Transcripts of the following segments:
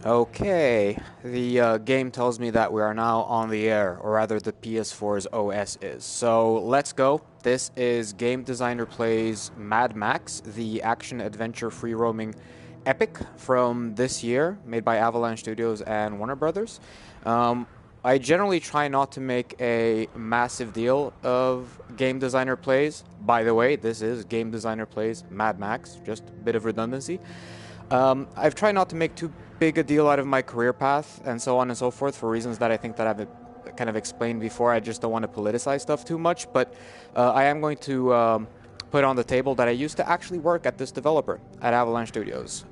Okay, the game tells me that we are now on the air, or rather the PS4's OS is. So let's go. This is Game Designer Plays Mad Max, the action-adventure free-roaming epic from this year, made by Avalanche Studios and Warner Brothers. I generally try not to make a massive deal of Game Designer Plays. By the way, this is Game Designer Plays Mad Max, just a bit of redundancy. I've tried not to make too big a deal out of my career path and so on and so forth for reasons that I think that I've kind of explained before. I just don't want to politicize stuff too much, but I am going to put on the table that I used to actually work at this developer at Avalanche Studios.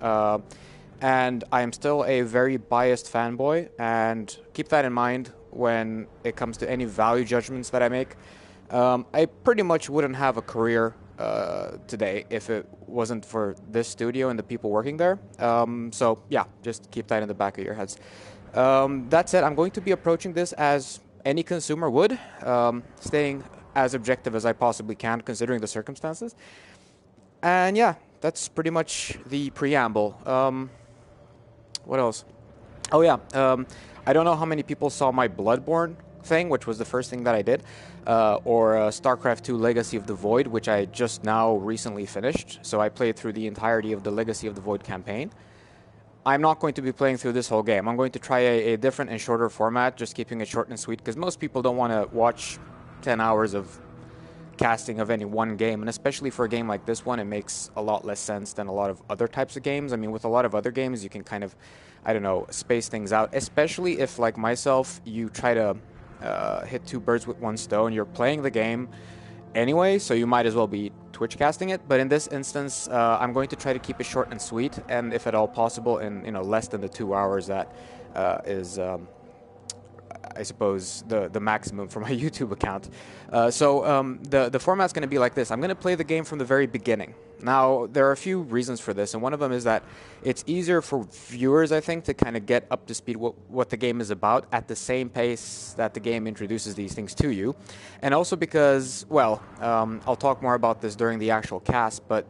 And I am still a very biased fanboy, and keep that in mind when it comes to any value judgments that I make. I pretty much wouldn't have a career today if it wasn't for this studio and the people working there. So yeah, just keep that in the back of your heads. That said, I'm going to be approaching this as any consumer would, staying as objective as I possibly can considering the circumstances. And yeah, that's pretty much the preamble. What else? Oh yeah, I don't know how many people saw my Bloodborne thing, which was the first thing that I did, or StarCraft II Legacy of the Void, which I just now recently finished. So I played through the entirety of the Legacy of the Void campaign. I'm not going to be playing through this whole game. I'm going to try a different and shorter format, just keeping it short and sweet, because most people don't want to watch 10 hours of casting of any one game, and especially for a game like this one, it makes a lot less sense than a lot of other types of games. I mean, with a lot of other games, you can kind of, I don't know, space things out, especially if, like myself, you try to hit two birds with one stone. You're playing the game anyway, so you might as well be Twitch casting it. But in this instance, I'm going to try to keep it short and sweet, and if at all possible, in less than the 2 hours that is, I suppose, the maximum for my YouTube account. So the format's going to be like this. I'm going to play the game from the very beginning. Now, there are a few reasons for this, and one of them is that it's easier for viewers, I think, to kind of get up to speed what the game is about at the same pace that the game introduces these things to you. And also because, well, I'll talk more about this during the actual cast, but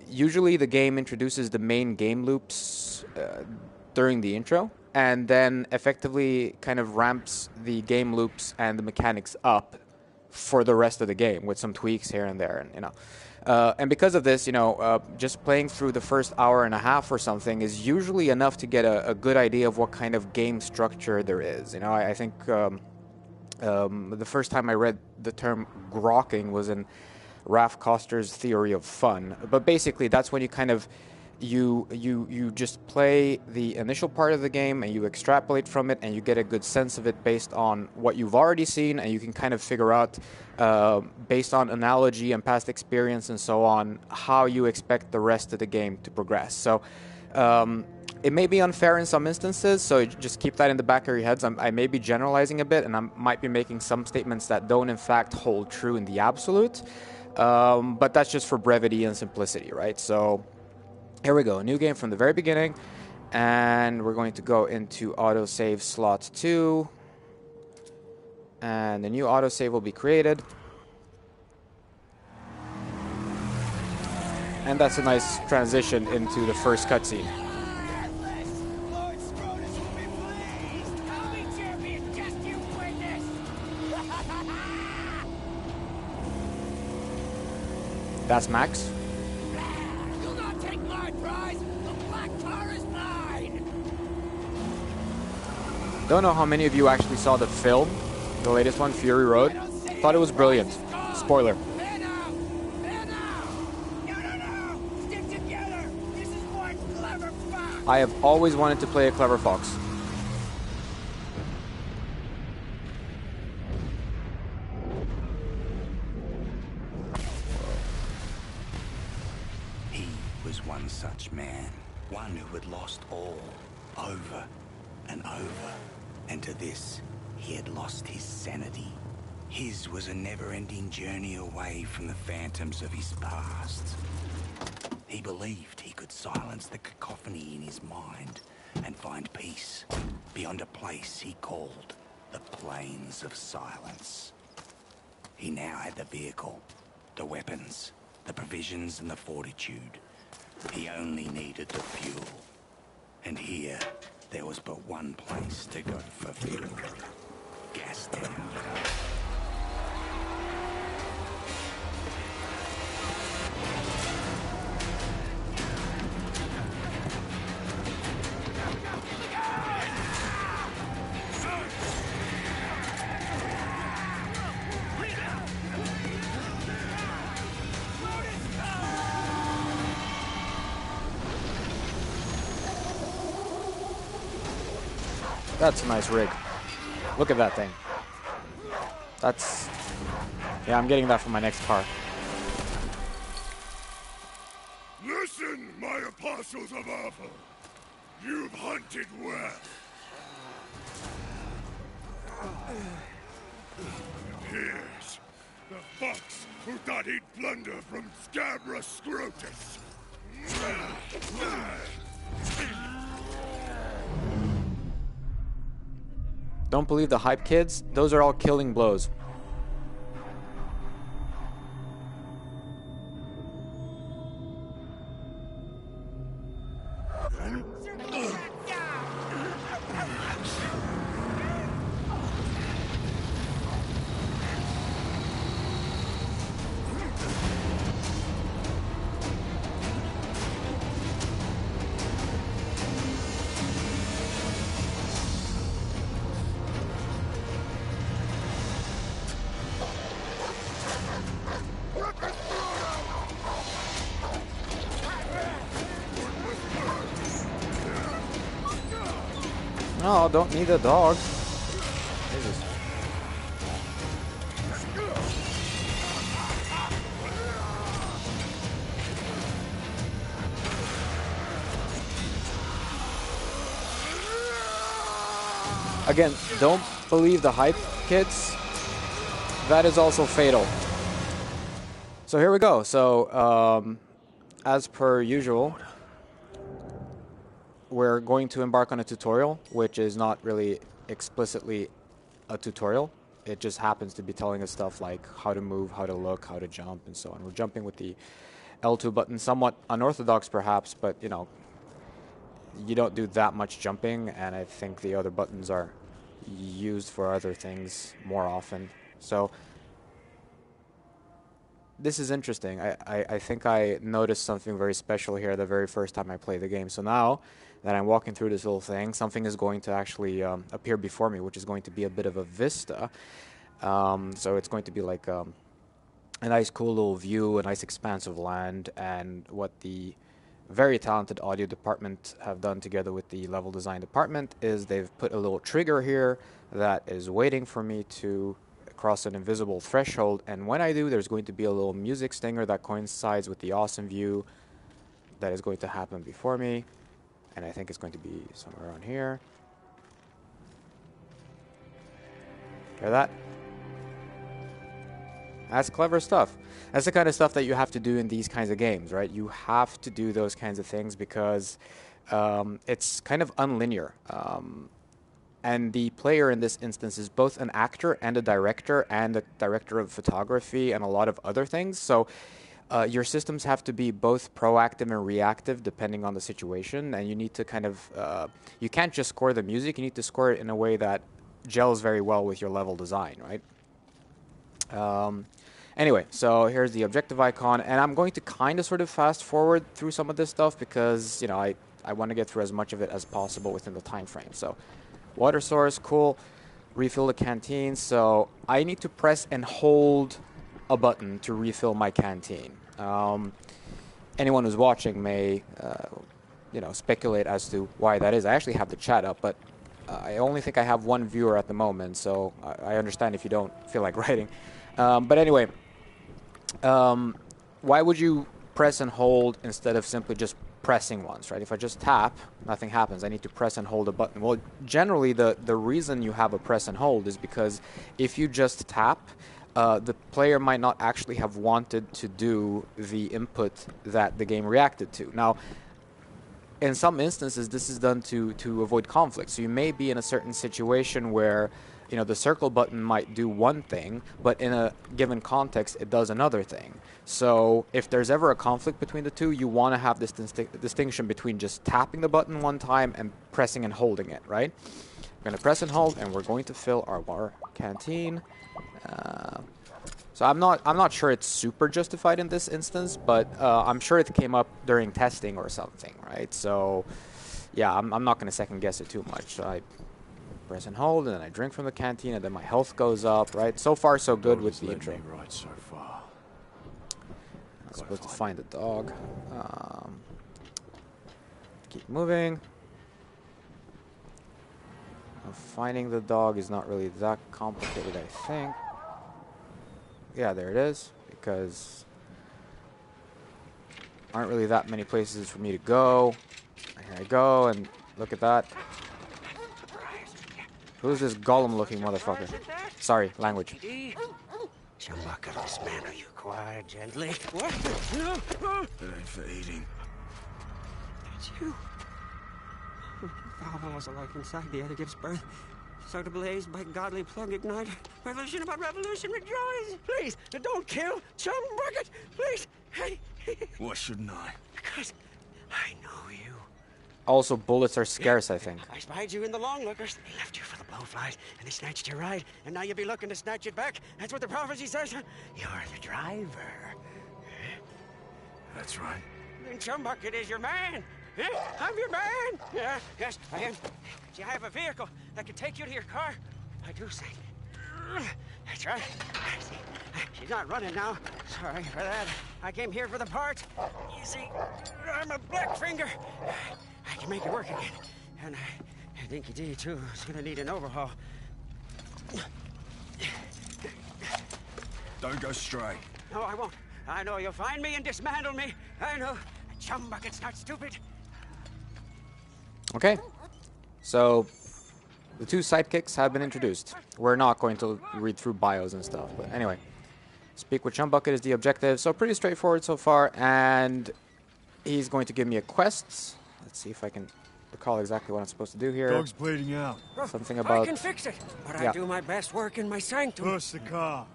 usually the game introduces the main game loops during the intro, and then effectively kind of ramps the game loops and the mechanics up for the rest of the game with some tweaks here and there, and and because of this, just playing through the first hour and a half or something is usually enough to get a good idea of what kind of game structure there is. I think the first time I read the term grokking was in Ralph Koster's Theory of Fun, but basically that's when you kind of you just play the initial part of the game and you extrapolate from it and you get a good sense of it based on what you've already seen, and you can kind of figure out based on analogy and past experience and so on how you expect the rest of the game to progress. So it may be unfair in some instances, so just keep that in the back of your heads. I may be generalizing a bit, and I might be making some statements that don't in fact hold true in the absolute, but that's just for brevity and simplicity, right? So here we go, a new game from the very beginning, and we're going to go into autosave slot 2, and the new autosave will be created. And that's a nice transition into the first cutscene. That's Max. Don't know how many of you actually saw the film, the latest one, Fury Road. Thought it was brilliant. Spoiler. I have always wanted to play a clever fox. He was one such man, one who had lost all, over and over. And to this, he had lost his sanity. His was a never-ending journey away from the phantoms of his past. He believed he could silence the cacophony in his mind and find peace beyond a place he called the Plains of Silence. He now had the vehicle, the weapons, the provisions and the fortitude. He only needed the fuel. And here, there was but one place to go for fuel. Gas down. That's a nice rig. Look at that thing. That's... yeah, I'm getting that for my next car. Listen, my apostles of Awful. You've hunted well. And here's the fox who thought he'd plunder from Scabra Scrotus. Don't believe the hype, kids. Those are all killing blows. No, don't need a dog. Jesus. Again, don't believe the hype, kids. That is also fatal. So here we go. So, as per usual, we're going to embark on a tutorial, which is not really explicitly a tutorial. It just happens to be telling us stuff like how to move, how to look, how to jump, and so on. We're jumping with the L2 button, somewhat unorthodox perhaps, but you know, you don't do that much jumping, and I think the other buttons are used for other things more often. So this is interesting. I think I noticed something very special here the very first time I played the game. So now that I'm walking through this little thing, something is going to actually appear before me, which is going to be a bit of a vista. So it's going to be like a nice cool little view, a nice expanse of land, and what the very talented audio department have done together with the level design department is they've put a little trigger here that is waiting for me to cross an invisible threshold, and when I do, there's going to be a little music stinger that coincides with the awesome view that is going to happen before me, and I think it's going to be somewhere around here. Hear that? That's clever stuff. That's the kind of stuff that you have to do in these kinds of games, right? You have to do those kinds of things because it's kind of unlinear. And the player in this instance is both an actor and a director of photography and a lot of other things. So your systems have to be both proactive and reactive depending on the situation. And you need to kind of, you can't just score the music. You need to score it in a way that gels very well with your level design, right? Anyway, so here's the objective icon. And I'm going to kind of sort of fast forward through some of this stuff because, you know, I want to get through as much of it as possible within the time frame. So water source, cool. Refill the canteen. So I need to press and hold a button to refill my canteen. Anyone who's watching may, you know, speculate as to why that is. I actually have the chat up, but I only think I have one viewer at the moment, so I understand if you don't feel like writing. But anyway, why would you press and hold instead of simply just pressing once, right? If I just tap, nothing happens. I need to press and hold a button. Well, generally, the reason you have a press and hold is because if you just tap, the player might not actually have wanted to do the input that the game reacted to. Now, in some instances, this is done to avoid conflict. So you may be in a certain situation where, you know, the circle button might do one thing, but in a given context, it does another thing. So if there's ever a conflict between the two, you want to have this distinction between just tapping the button one time and pressing and holding it, right? We're going to press and hold, and we're going to fill our water canteen. So I'm not sure it's super justified in this instance, but I'm sure it came up during testing or something, right? So yeah, I'm not going to second guess it too much. So I press and hold, and then I drink from the canteen, and then my health goes up, right? So far, so good with the intro. Right so far. I'm supposed to find the dog. Keep moving. Finding the dog is not really that complicated, I think. Yeah, there it is, because aren't really that many places for me to go. Here I go, and look at that. Who's this golem-looking motherfucker? Sorry, language. Chumbuckles, man, are you quiet, gently? What? No! It ain't for eating. It's you. Valve was alike inside, the other gives birth. So to blaze by godly plug ignite. Revolution about revolution, rejoice! Please, don't kill Chumbucket! Please! Hey! Why shouldn't I? Because I know you. Also, bullets are scarce, I think. I spied you in the long lookers. They left you for the blowflies, and they snatched your ride. And now you'll be looking to snatch it back. That's what the prophecy says. You're the driver. That's right. Then Chumbucket is your man. I'm your man. Yeah, yes, I am. Do you have a vehicle that can take you to your car? I do, Saint. That's right. See, she's not running now. Sorry for that. I came here for the parts. You see, I'm a black finger. I can make it work again. And Dinky D, too, is gonna need an overhaul. Don't go stray. No, I won't. I know you'll find me and dismantle me. I know. Chumbucket's not stupid. Okay, so the two sidekicks have been introduced. We're not going to read through bios and stuff, but anyway. Speak with Chumbucket is the objective, so pretty straightforward so far, and he's going to give me a quest. Let's see if I can recall exactly what I'm supposed to do here. Dog's bleeding out. Something about... I can fix it, but Yeah. I do my best work in my sanctum. Push the car.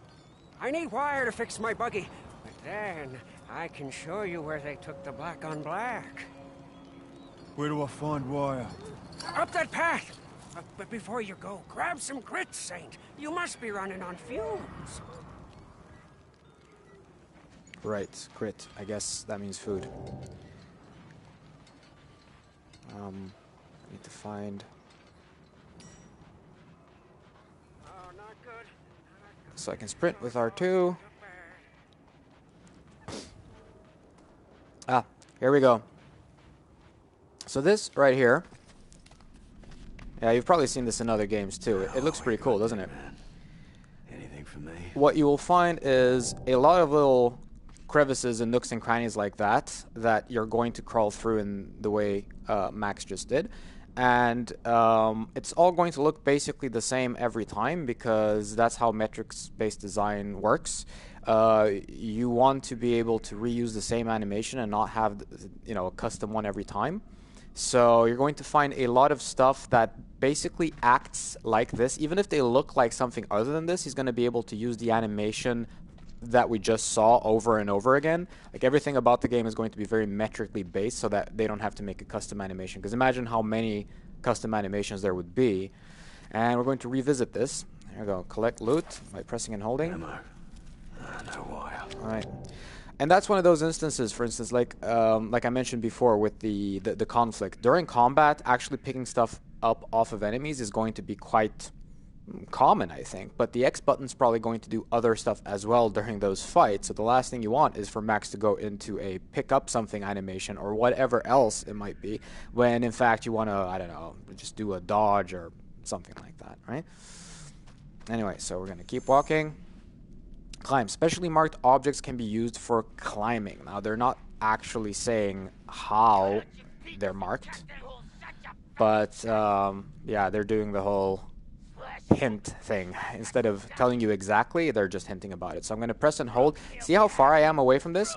I need wire to fix my buggy, but then I can show you where they took the black on black. Where do I find wire? Up that path! But before you go, grab some grit, Saint. You must be running on fumes. Right, grit. I guess that means food. I need to find... Oh, not good. So I can sprint with R2. Ah, here we go. So this right here... Yeah, you've probably seen this in other games too. It looks pretty cool, doesn't it? Anything for me? What you will find is a lot of little crevices and nooks and crannies like that that you're going to crawl through in the way Max just did. And it's all going to look basically the same every time because that's how metrics-based design works. You want to be able to reuse the same animation and not have, you know, a custom one every time. So you're going to find a lot of stuff that basically acts like this. Even if they look like something other than this, he's going to be able to use the animation that we just saw over and over again. Like everything about the game is going to be very metrically based so that they don't have to make a custom animation. Because imagine how many custom animations there would be. And we're going to revisit this. There we go. Collect loot by pressing and holding. Ammo. No wire. All right. And that's one of those instances, for instance, like I mentioned before with the conflict. During combat, actually picking stuff up off of enemies is going to be quite common, I think. But the X button's probably going to do other stuff as well during those fights. So the last thing you want is for Max to go into a pick up something animation or whatever else it might be, when in fact you want to, I don't know, just do a dodge or something like that, right? Anyway, so we're going to keep walking. Climb. Specially marked objects can be used for climbing. Now, they're not actually saying how they're marked, but yeah, they're doing the whole hint thing. Instead of telling you exactly, they're just hinting about it. So I'm going to press and hold. See how far I am away from this?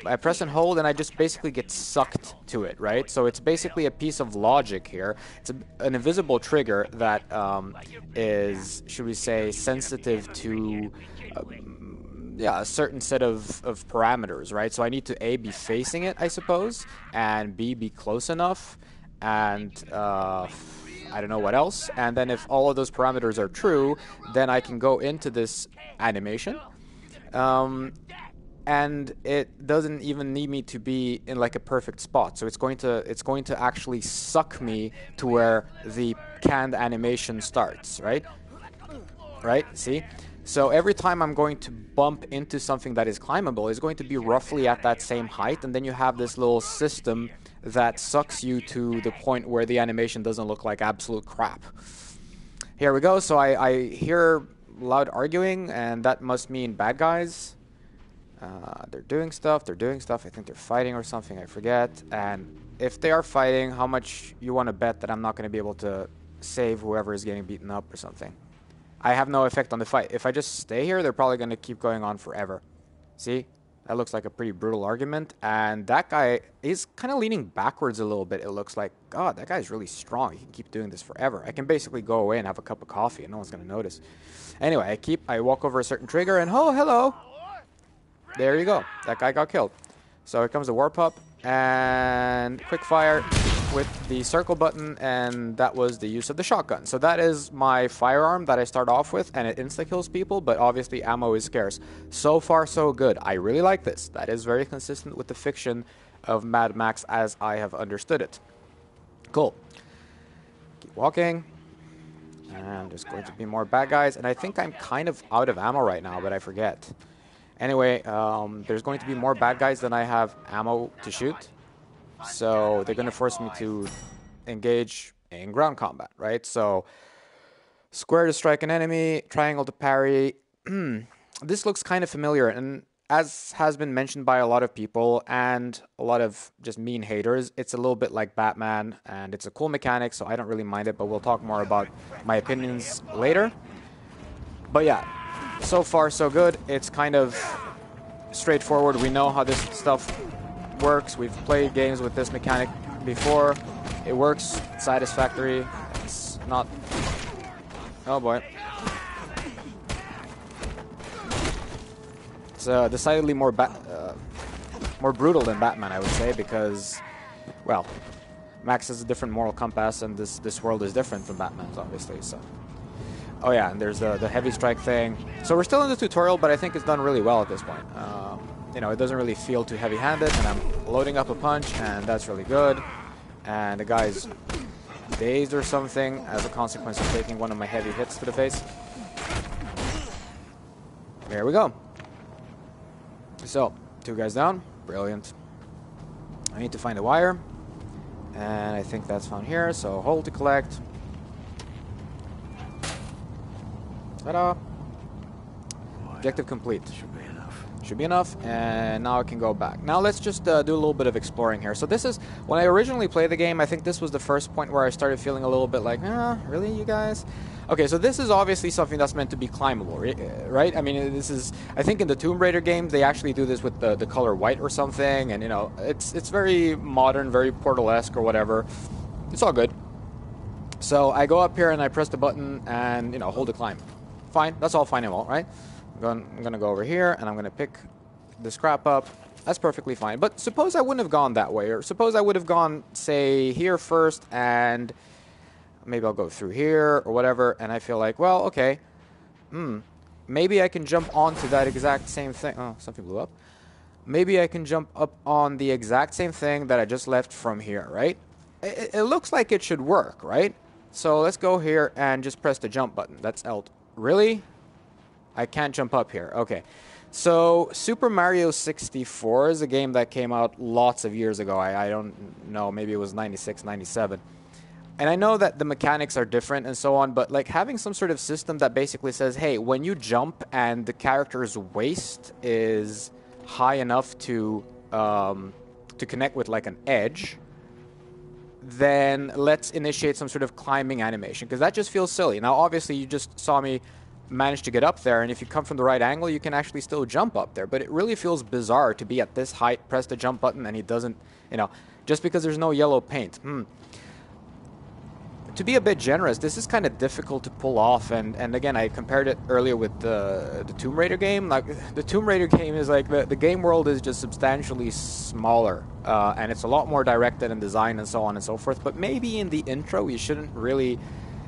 I press and hold, and I just basically get sucked to it, right? So it's basically a piece of logic here. It's an invisible trigger that is, should we say, sensitive to yeah, a certain set of parameters, right? So I need to A, be facing it, I suppose, and B, be close enough, and I don't know what else. And then if all of those parameters are true, then I can go into this animation. And it doesn't even need me to be in like a perfect spot. So it's going to actually suck me to where the canned animation starts, right? Right? See? So every time I'm going to bump into something that is climbable, it's going to be roughly at that same height, and then you have this little system that sucks you to the point where the animation doesn't look like absolute crap. Here we go. So I hear loud arguing, and that must mean bad guys. They're doing stuff. I think they're fighting or something. I forget. And if they are fighting, how much you want to bet that I'm not going to be able to save whoever is getting beaten up or something? I have no effect on the fight. If I just stay here, they're probably going to keep going on forever. See? That looks like a pretty brutal argument. And that guy is kind of leaning backwards a little bit. It looks like, God, that guy's really strong. He can keep doing this forever. I can basically go away and have a cup of coffee and no one's going to notice. Anyway, I walk over a certain trigger and, oh, hello. There you go. That guy got killed. So here comes the warp up and quick fire with the circle button, and that was the use of the shotgun. So that is my firearm that I start off with, and it insta-kills people, but obviously ammo is scarce. So far, so good. I really like this. That is very consistent with the fiction of Mad Max as I have understood it. Cool. Keep walking. And there's going to be more bad guys, and I think I'm kind of out of ammo right now, but I forget. Anyway, there's going to be more bad guys than I have ammo to shoot. So they're going to force me to engage in ground combat, right? So square to strike an enemy, triangle to parry. This looks kind of familiar, and as has been mentioned by a lot of people and a lot of just mean haters, it's a little bit like Batman, and it's a cool mechanic, so I don't really mind it, but we'll talk more about my opinions later. But yeah, so far so good. It's kind of straightforward. We know how this stuff works. We've played games with this mechanic before. It works. It's satisfactory. It's not... Oh boy. It's decidedly more brutal than Batman, I would say, because, well, Max has a different moral compass, and this world is different from Batman's, obviously. So, oh yeah, and there's the heavy strike thing. So we're still in the tutorial, but I think it's done really well at this point. You know, it doesn't really feel too heavy-handed, and I'm loading up a punch, and that's really good. And the guy's dazed or something as a consequence of taking one of my heavy hits to the face. There we go. So, 2 guys down. Brilliant. I need to find a wire, and I think that's found here, so hold to collect. Ta-da! Objective complete. Should be enough, and now I can go back. Now let's just do a little bit of exploring here. So this is, when I originally played the game, I think this was the first point where I started feeling a little bit like, really, you guys? Okay, so this is obviously something that's meant to be climbable, right? I mean, this is, I think in the Tomb Raider games, they actually do this with the color white or something, and, you know, it's very modern, very Portal-esque or whatever. It's all good. So I go up here and I press the button and, you know, hold to climb. Fine, that's all fine and well, right? I'm going to go over here, and I'm going to pick the scrap up. That's perfectly fine. But suppose I wouldn't have gone that way, or suppose I would have gone, say, here first, and maybe I'll go through here, or whatever, and I feel like, well, okay, maybe I can jump onto that exact same thing. Oh, something blew up. Maybe I can jump up on the exact same thing that I just left from here, right? It looks like it should work, right? So let's go here and just press the jump button. That's L. Really? I can't jump up here. Okay. So Super Mario 64 is a game that came out lots of years ago. I don't know. Maybe it was 96, 97. And I know that the mechanics are different and so on, but like having some sort of system that basically says, hey, when you jump and the character's waist is high enough to connect with like an edge, then let's initiate some sort of climbing animation, because that just feels silly. Now, obviously, you just saw me manage to get up there, and if you come from the right angle, you can actually still jump up there. But it really feels bizarre to be at this height, press the jump button, and he doesn't, you know, just because there's no yellow paint. To be a bit generous, this is kind of difficult to pull off, and again, I compared it earlier with the Tomb Raider game. Like, the Tomb Raider game is like, the game world is just substantially smaller, and it's a lot more directed and designed and so on and so forth, but maybe in the intro you shouldn't really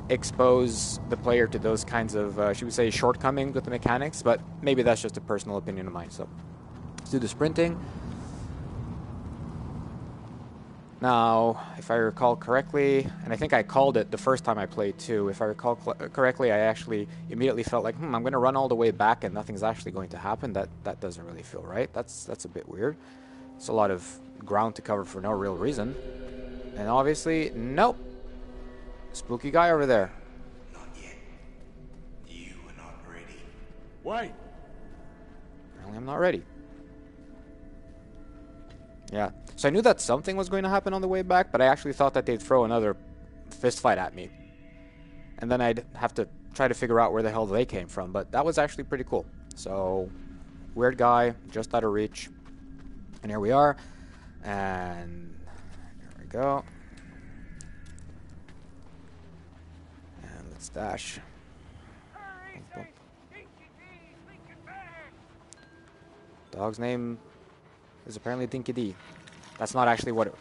expose the player to those kinds of, should we say, shortcomings with the mechanics, but maybe that's just a personal opinion of mine. So, let's do the sprinting. Now, if I recall correctly, and I think I called it the first time I played too, if I recall correctly, I actually immediately felt like, I'm going to run all the way back and nothing's actually going to happen. That doesn't really feel right. That's a bit weird. It's a lot of ground to cover for no real reason. And obviously, nope. Spooky guy over there. Not yet. You are not ready. Wait! Apparently I'm not ready. Yeah. So I knew that something was going to happen on the way back, but I actually thought that they'd throw another fist fight at me. And then I'd have to try to figure out where the hell they came from, but that was actually pretty cool. So, weird guy, just out of reach. And here we are. And here we go. And let's dash. Boom, boom. Dog's name is apparently Dinky D. That's not actually what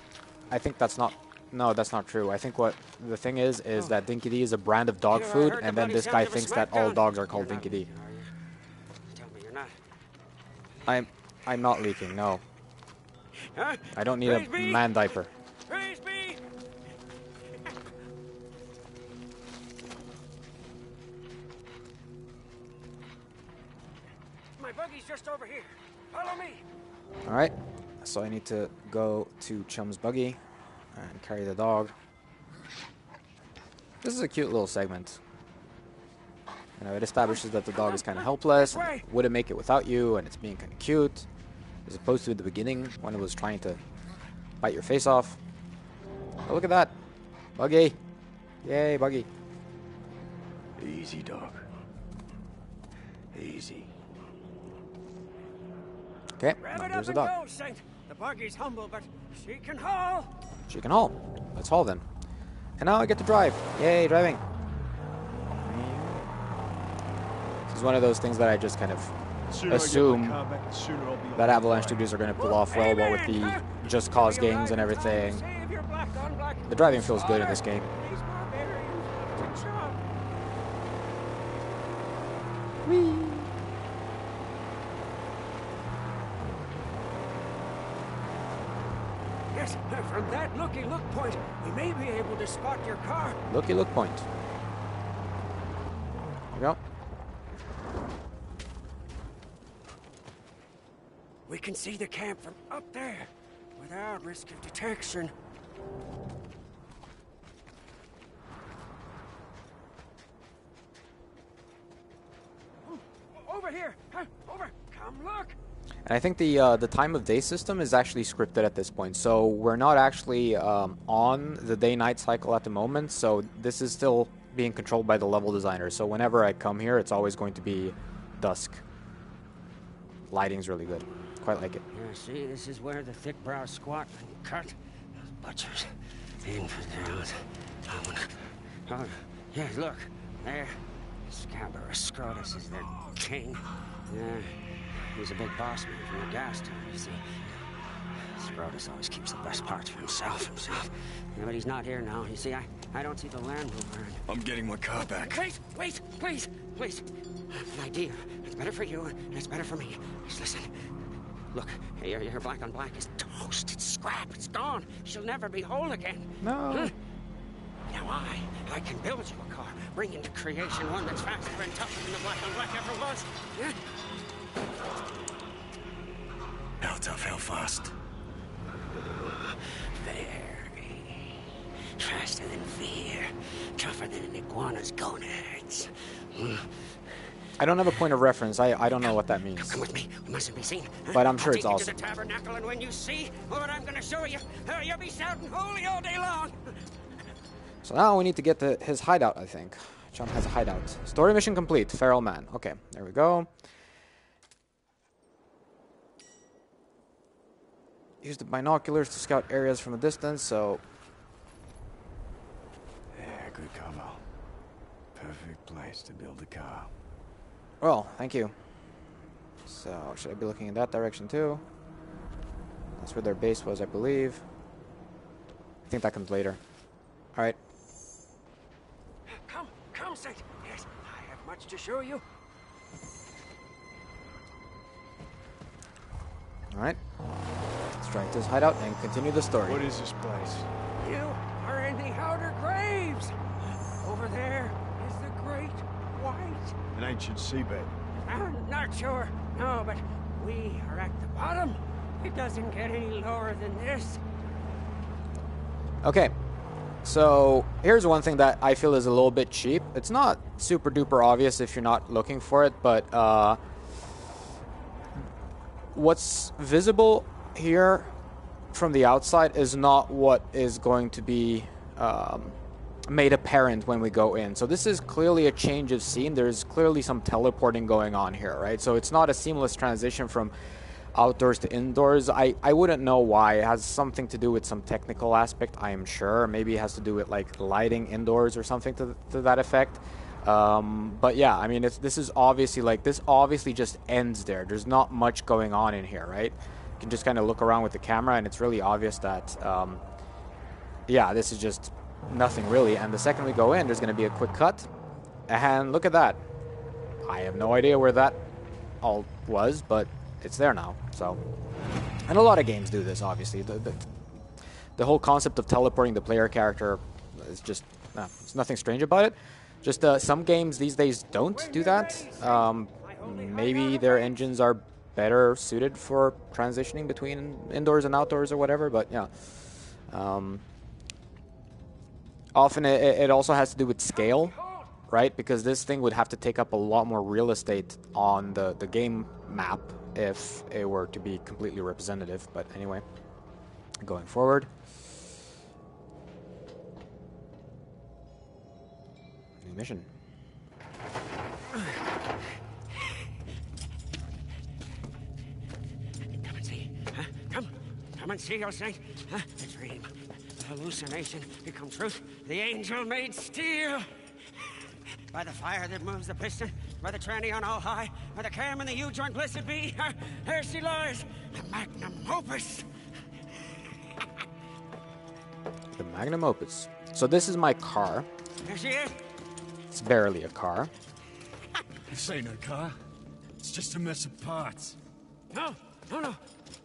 I think that's not... No, that's not true. I think what the thing is that Dinky D is a brand of dog food, and then this guy thinks that all dogs are called Dinky D. Tell me you're not. I'm not leaking, no. Huh? I don't need a man diaper. Praise be! My buggy's just over here. Follow me. Alright, so I need to go to Chum's buggy and carry the dog. This is a cute little segment. You know, it establishes that the dog is kind of helpless, and it wouldn't make it without you, and it's being kind of cute, as opposed to at the beginning when it was trying to bite your face off. Oh, look at that. Buggy. Yay, buggy. Easy, dog. Easy. Okay, Grab now it there's a up dog. and go, Saint. The buggy's humble, but she can haul. She can haul. Let's haul then. And now I get to drive. Yay, driving. This is one of those things that I just kind of assume that Avalanche Studios are going to pull off well with the Just Cause games and everything. The driving feels good in this game. Whee! Yes, from that looky-look point, we may be able to spot your car. Looky look point. There we go. We can see the camp from up there, without risk of detection. Over here! Over! Come look! And I think the time of day system is actually scripted at this point. So we're not actually on the day-night cycle at the moment. So this is still being controlled by the level designer. So whenever I come here, it's always going to be dusk. Lighting's really good. Quite like it. Yeah, see, this is where the thick brow squat and cut. Those butchers. Infidels. Oh, yeah, look. There. Scabrous Scrotus is their king. Yeah. He's a big boss man from the gas town, you see. Scrotus always keeps the best parts for himself. Yeah, but he's not here now. You see, I don't see the Land Rover. I'm getting my car back. Wait, please. An idea. It's better for you, and it's better for me. Just listen. Look, your black on black is toast. It's scrap. It's gone. She'll never be whole again. No. Huh? Now I can build you a car, bring into creation one that's faster and tougher than the black on black ever was. Yeah? How tough, how fast? Very. Faster than fear. Tougher than an iguana's gonads. I don't have a point of reference. I don't know what that means. Come with me. We mustn't be seen. But I'm sure it's I'll awesome. take you to the tabernacle, and when you see what I'm going to show you, you'll be shouting holy all day long. So now we need to get to his hideout, I think. Chum has a hideout. Story mission complete. Feral man. Okay, there we go. Use the binoculars to scout areas from a distance, so... Yeah, good cover. Perfect place to build a car. Well, thank you. So, should I be looking in that direction too? That's where their base was, I believe. I think that comes later. Alright. Come, Saint. Yes, I have much to show you. Alright. Let's try this hideout and continue the story. What is this place? You are in the Outer Graves. Over there is the Great White. An ancient seabed. I'm not sure. No, but we are at the bottom. It doesn't get any lower than this. Okay. So, here's one thing that I feel is a little bit cheap. It's not super duper obvious if you're not looking for it, but what's visible here from the outside is not what is going to be made apparent when we go in. So this is clearly a change of scene. There's clearly some teleporting going on here, right? So it's not a seamless transition from outdoors to indoors. I wouldn't know why. It has something to do with some technical aspect, I am sure. Maybe it has to do with like lighting indoors or something to that effect. But yeah, I mean, this is obviously like, this obviously just ends there. There's not much going on in here, right? You can just kind of look around with the camera and it's really obvious that, yeah, this is just nothing really. And the second we go in, there's going to be a quick cut. And look at that. I have no idea where that all was, but it's there now. So, and a lot of games do this, obviously. The whole concept of teleporting the player character is just, there's nothing strange about it. Just some games these days don't do that. Maybe their engines are better suited for transitioning between indoors and outdoors or whatever, but yeah. Often it also has to do with scale, right? Because this thing would have to take up a lot more real estate on the game map if it were to be completely representative. But anyway, going forward. New mission. Come and see. Huh? Come and see your saint. Huh? A dream. A hallucination become truth. The angel made steel. By the fire that moves the piston, by the tranny on all high, by the cam and the U-joint blessed be, there she lies, the magnum opus. The magnum opus. So this is my car. There she is. It's barely a car. This ain't a car. It's just a mess of parts. No.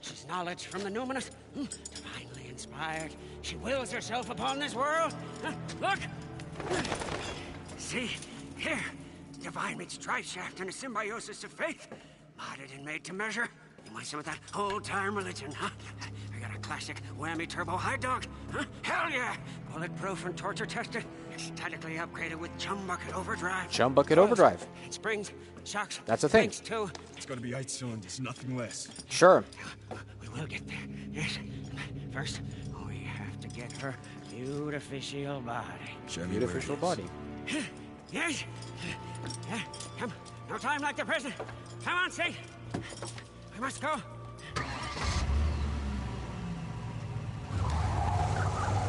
She's knowledge from the numinous, divinely inspired. She wills herself upon this world. Look! See? Here, divine meets drive shaft and a symbiosis of faith. Modded and made to measure. You want some of that old-time religion, huh? I got a classic whammy turbo high dog, huh? Hell yeah! Bulletproof and torture tested. Statically upgraded with chum bucket overdrive. Chum bucket overdrive. Springs, shocks. That's a thing. Too. It's gotta be 8 cylinders, nothing less. Sure. We will get there. Yes. First, we have to get her beautificial body. Show me where it Beautificial is. body. Yes. Yeah. Come. No time like the present. Come on, Saint. We must go.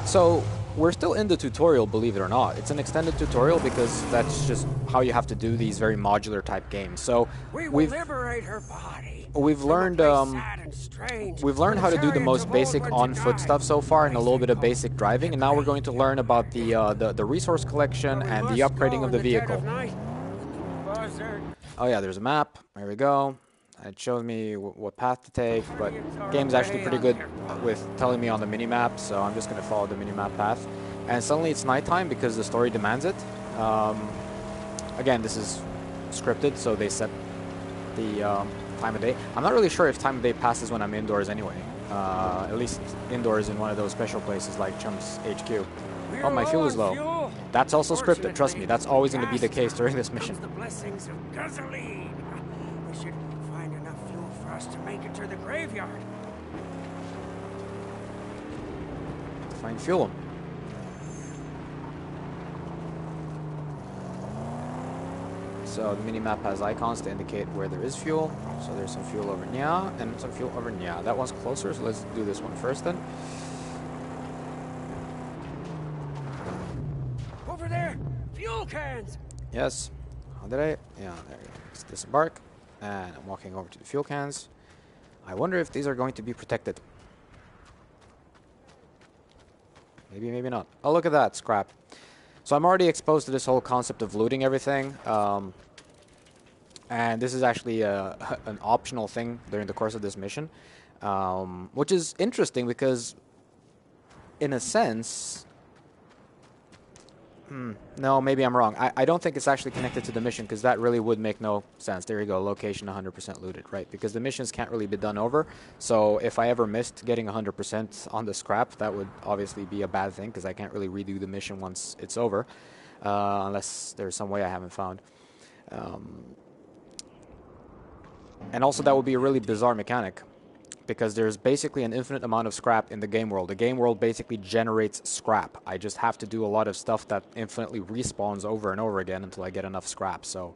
So, we're still in the tutorial, believe it or not. It's an extended tutorial because that's just how you have to do these very modular type games. So, We will liberate her body. we've learned how to do the most basic on-foot stuff so far and a little bit of basic driving, and now we're going to learn about the resource collection and the upgrading of the vehicle. Oh yeah, there's a map. There we go. It shows me what path to take, but the game's actually pretty good with telling me on the mini-map, so I'm just going to follow the mini-map path. And suddenly it's nighttime because the story demands it. Again, this is scripted, so they set the time of day. I'm not really sure if time of day passes when I'm indoors anyway. At least indoors in one of those special places like Chum's HQ. Oh, my fuel is low. That's also scripted, trust me. That's always going to be the case during this mission. The blessings of gasoline. We should find enough fuel for us to make it to the graveyard. Find fuel. So the minimap has icons to indicate where there is fuel. So there's some fuel over here and some fuel over here. That one's closer, so let's do this one first then. Over there! Fuel cans! Yes. How did I? Yeah, there you go. Let's disembark. And I'm walking over to the fuel cans. I wonder if these are going to be protected. Maybe, maybe not. Oh, look at that. Scrap. So I'm already exposed to this whole concept of looting everything. And this is actually an optional thing during the course of this mission. Which is interesting because, in a sense... no, maybe I'm wrong. I don't think it's actually connected to the mission because that really would make no sense. There you go, location 100% looted, right? Because the missions can't really be done over. So if I ever missed getting 100% on the scrap, that would obviously be a bad thing because I can't really redo the mission once it's over. Unless there's some way I haven't found. And also that would be a really bizarre mechanic. Because there's basically an infinite amount of scrap in the game world. The game world basically generates scrap. I just have to do a lot of stuff that infinitely respawns over and over again until I get enough scrap. So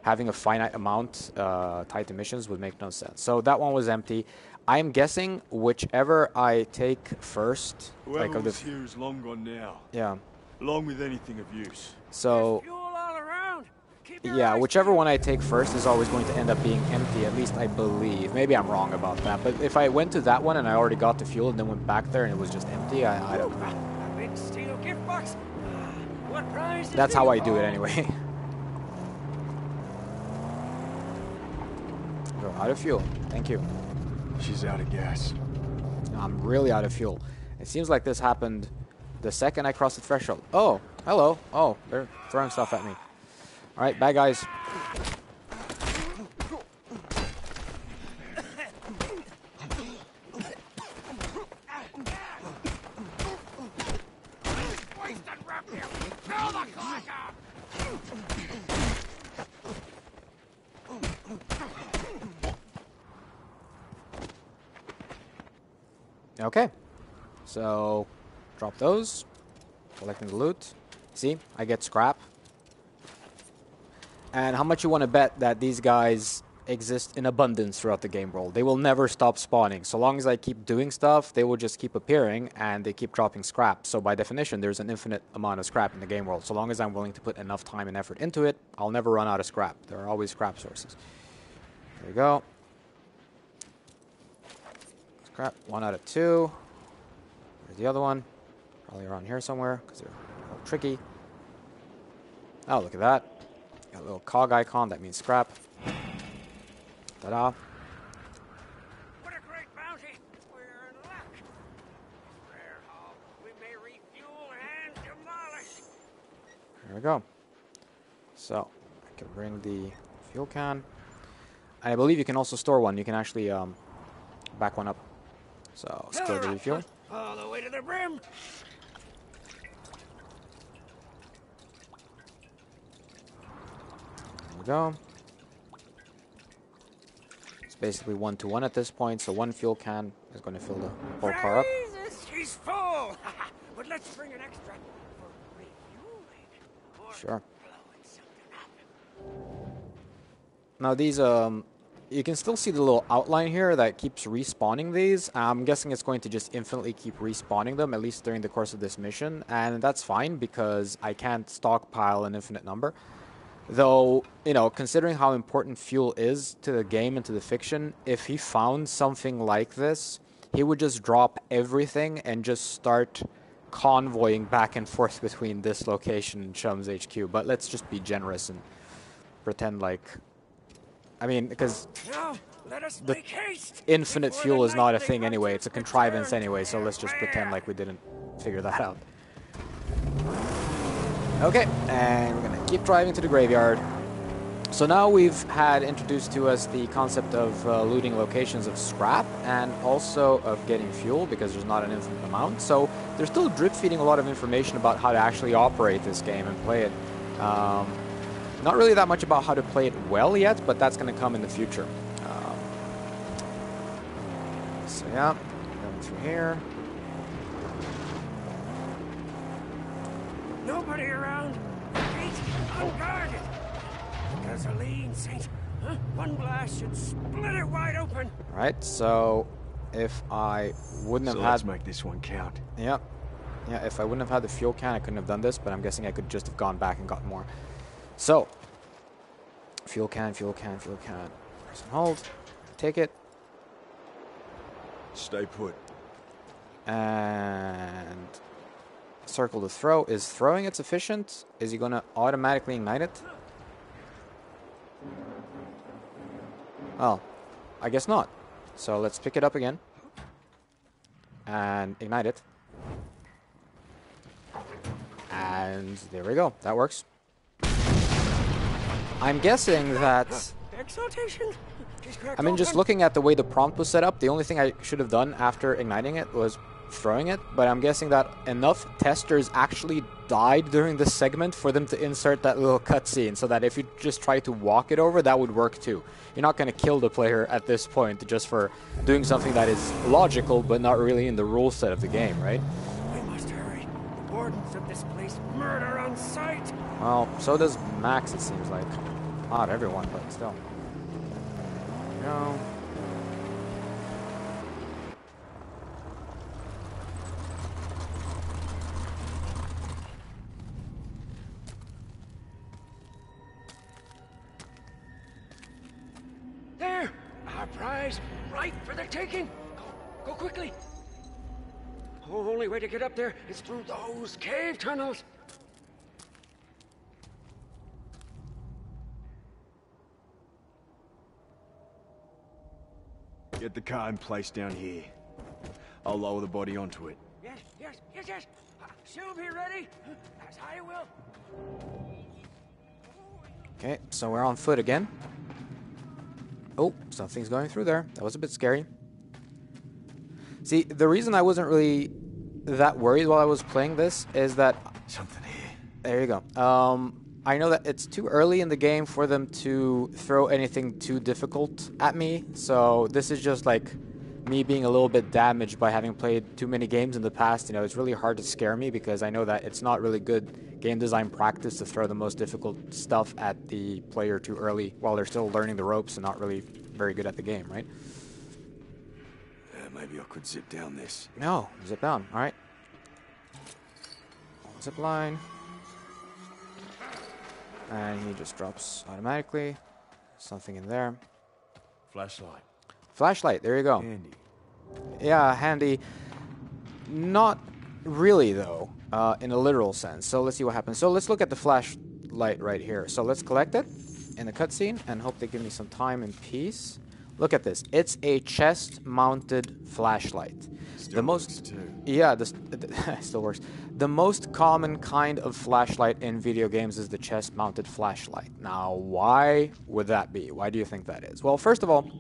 having a finite amount tied to missions would make no sense. So that one was empty. I'm guessing whichever I take first... Whoever was here is long gone now. Yeah. Along with anything of use. So... Fuel all around! yeah, whichever one I take first is always going to end up being empty, at least I believe. Maybe I'm wrong about that, but if I went to that one and I already got the fuel and then went back there and it was just empty, I don't know. A big steel gift box. What prize is That's it? how I do it anyway. Go out of fuel. Thank you. She's out of gas. I'm really out of fuel. It seems like this happened the second I crossed the threshold. Oh, hello. Oh, they're throwing stuff at me. Alright, bad guys. Okay. So, drop those. Collecting the loot. See, I get scrap. And how much you want to bet that these guys exist in abundance throughout the game world? They will never stop spawning. So long as I keep doing stuff, they will just keep appearing and they keep dropping scrap. So by definition, there's an infinite amount of scrap in the game world. So long as I'm willing to put enough time and effort into it, I'll never run out of scrap. There are always scrap sources. There you go. Scrap, 1 out of 2. Where's the other one? Probably around here somewhere because they're a little tricky. Oh, look at that. Got a little cog icon, that means scrap. Ta-da. What a great bounty! We're in luck. Rare haul. We may refuel and demolish. There we go. So, I can bring the fuel can. I believe you can also store one. You can actually back one up. So, let's go to the refuel. All the way to the brim. There we go. It's basically 1-to-1 at this point, so one fuel can is going to fill the whole car up. Jesus, she's full. But let's bring an extra for refueling. Or Sure. blowing something up. Now these, you can still see the little outline here that keeps respawning these. I'm guessing it's going to just infinitely keep respawning them, at least during the course of this mission. And that's fine, because I can't stockpile an infinite number. Though, you know, considering how important fuel is to the game and to the fiction, if he found something like this, he would just drop everything and just start convoying back and forth between this location and Chum's HQ. But let's just be generous and pretend like... I mean, because Now, let us the make haste infinite before fuel the is not a nightly thing anyway. hunters It's a contrivance return anyway, to so their let's just pretend lair. like we didn't figure that out. Okay, and we're going to keep driving to the graveyard. So now we've had introduced to us the concept of looting locations of scrap and also of getting fuel, because there's not an infinite amount. So they're still drip feeding a lot of information about how to actually operate this game and play it. Not really that much about how to play it well yet, but that's going to come in the future. So yeah, going through here. Nobody around. Gate unguarded. Gasoline, Saint. Huh? One blast should split it wide open. Right, so if I wouldn't have Let's had... make this one count. Yeah, if I wouldn't have had the fuel can, I couldn't have done this, but I'm guessing I could just have gone back and got more. So, fuel can, fuel can, fuel can. Press and hold. Take it. Stay put. And circle to throw. Is throwing it sufficient? Is he going to automatically ignite it? Oh, I guess not. So let's pick it up again. And ignite it. And there we go. That works. I'm guessing that... Exaltation. I mean, just looking at the way the prompt was set up, the only thing I should have done after igniting it was throwing it, but I'm guessing that enough testers actually died during this segment for them to insert that little cutscene, so that if you just try to walk it over, that would work too. You're not going to kill the player at this point just for doing something that is logical, but not really in the rule set of the game, right? We must hurry. The wardens of this place murder on sight. Well, so does Max, it seems like. Not everyone, but still. No. There! Our prize, right for the taking. Go quickly. The only way to get up there is through those cave tunnels. Get the car in place down here. I'll lower the body onto it. Yes. She'll be ready, as I will. Okay, so we're on foot again. Oh, something's going through there. That was a bit scary. See, the reason I wasn't really that worried while I was playing this is that... Something here. There you go. I know that it's too early in the game for them to throw anything too difficult at me. So this is just like me being a little bit damaged by having played too many games in the past. You know, it's really hard to scare me because I know that it's not really good game design practice to throw the most difficult stuff at the player too early while they're still learning the ropes and not really very good at the game, right? Maybe I could zip down this. No, zip down. All right. Zip line. And he just drops automatically. Something in there. Flashlight. Flashlight, there you go. Handy. Yeah, handy. Not really, though, in a literal sense. So let's see what happens. So let's look at the flashlight right here. So let's collect it in the cutscene and hope they give me some time and peace. Look at this. It's a chest-mounted flashlight. Still works too. Yeah, this still works. The most common kind of flashlight in video games is the chest-mounted flashlight. Now, why would that be? Why do you think that is? Well, first of all,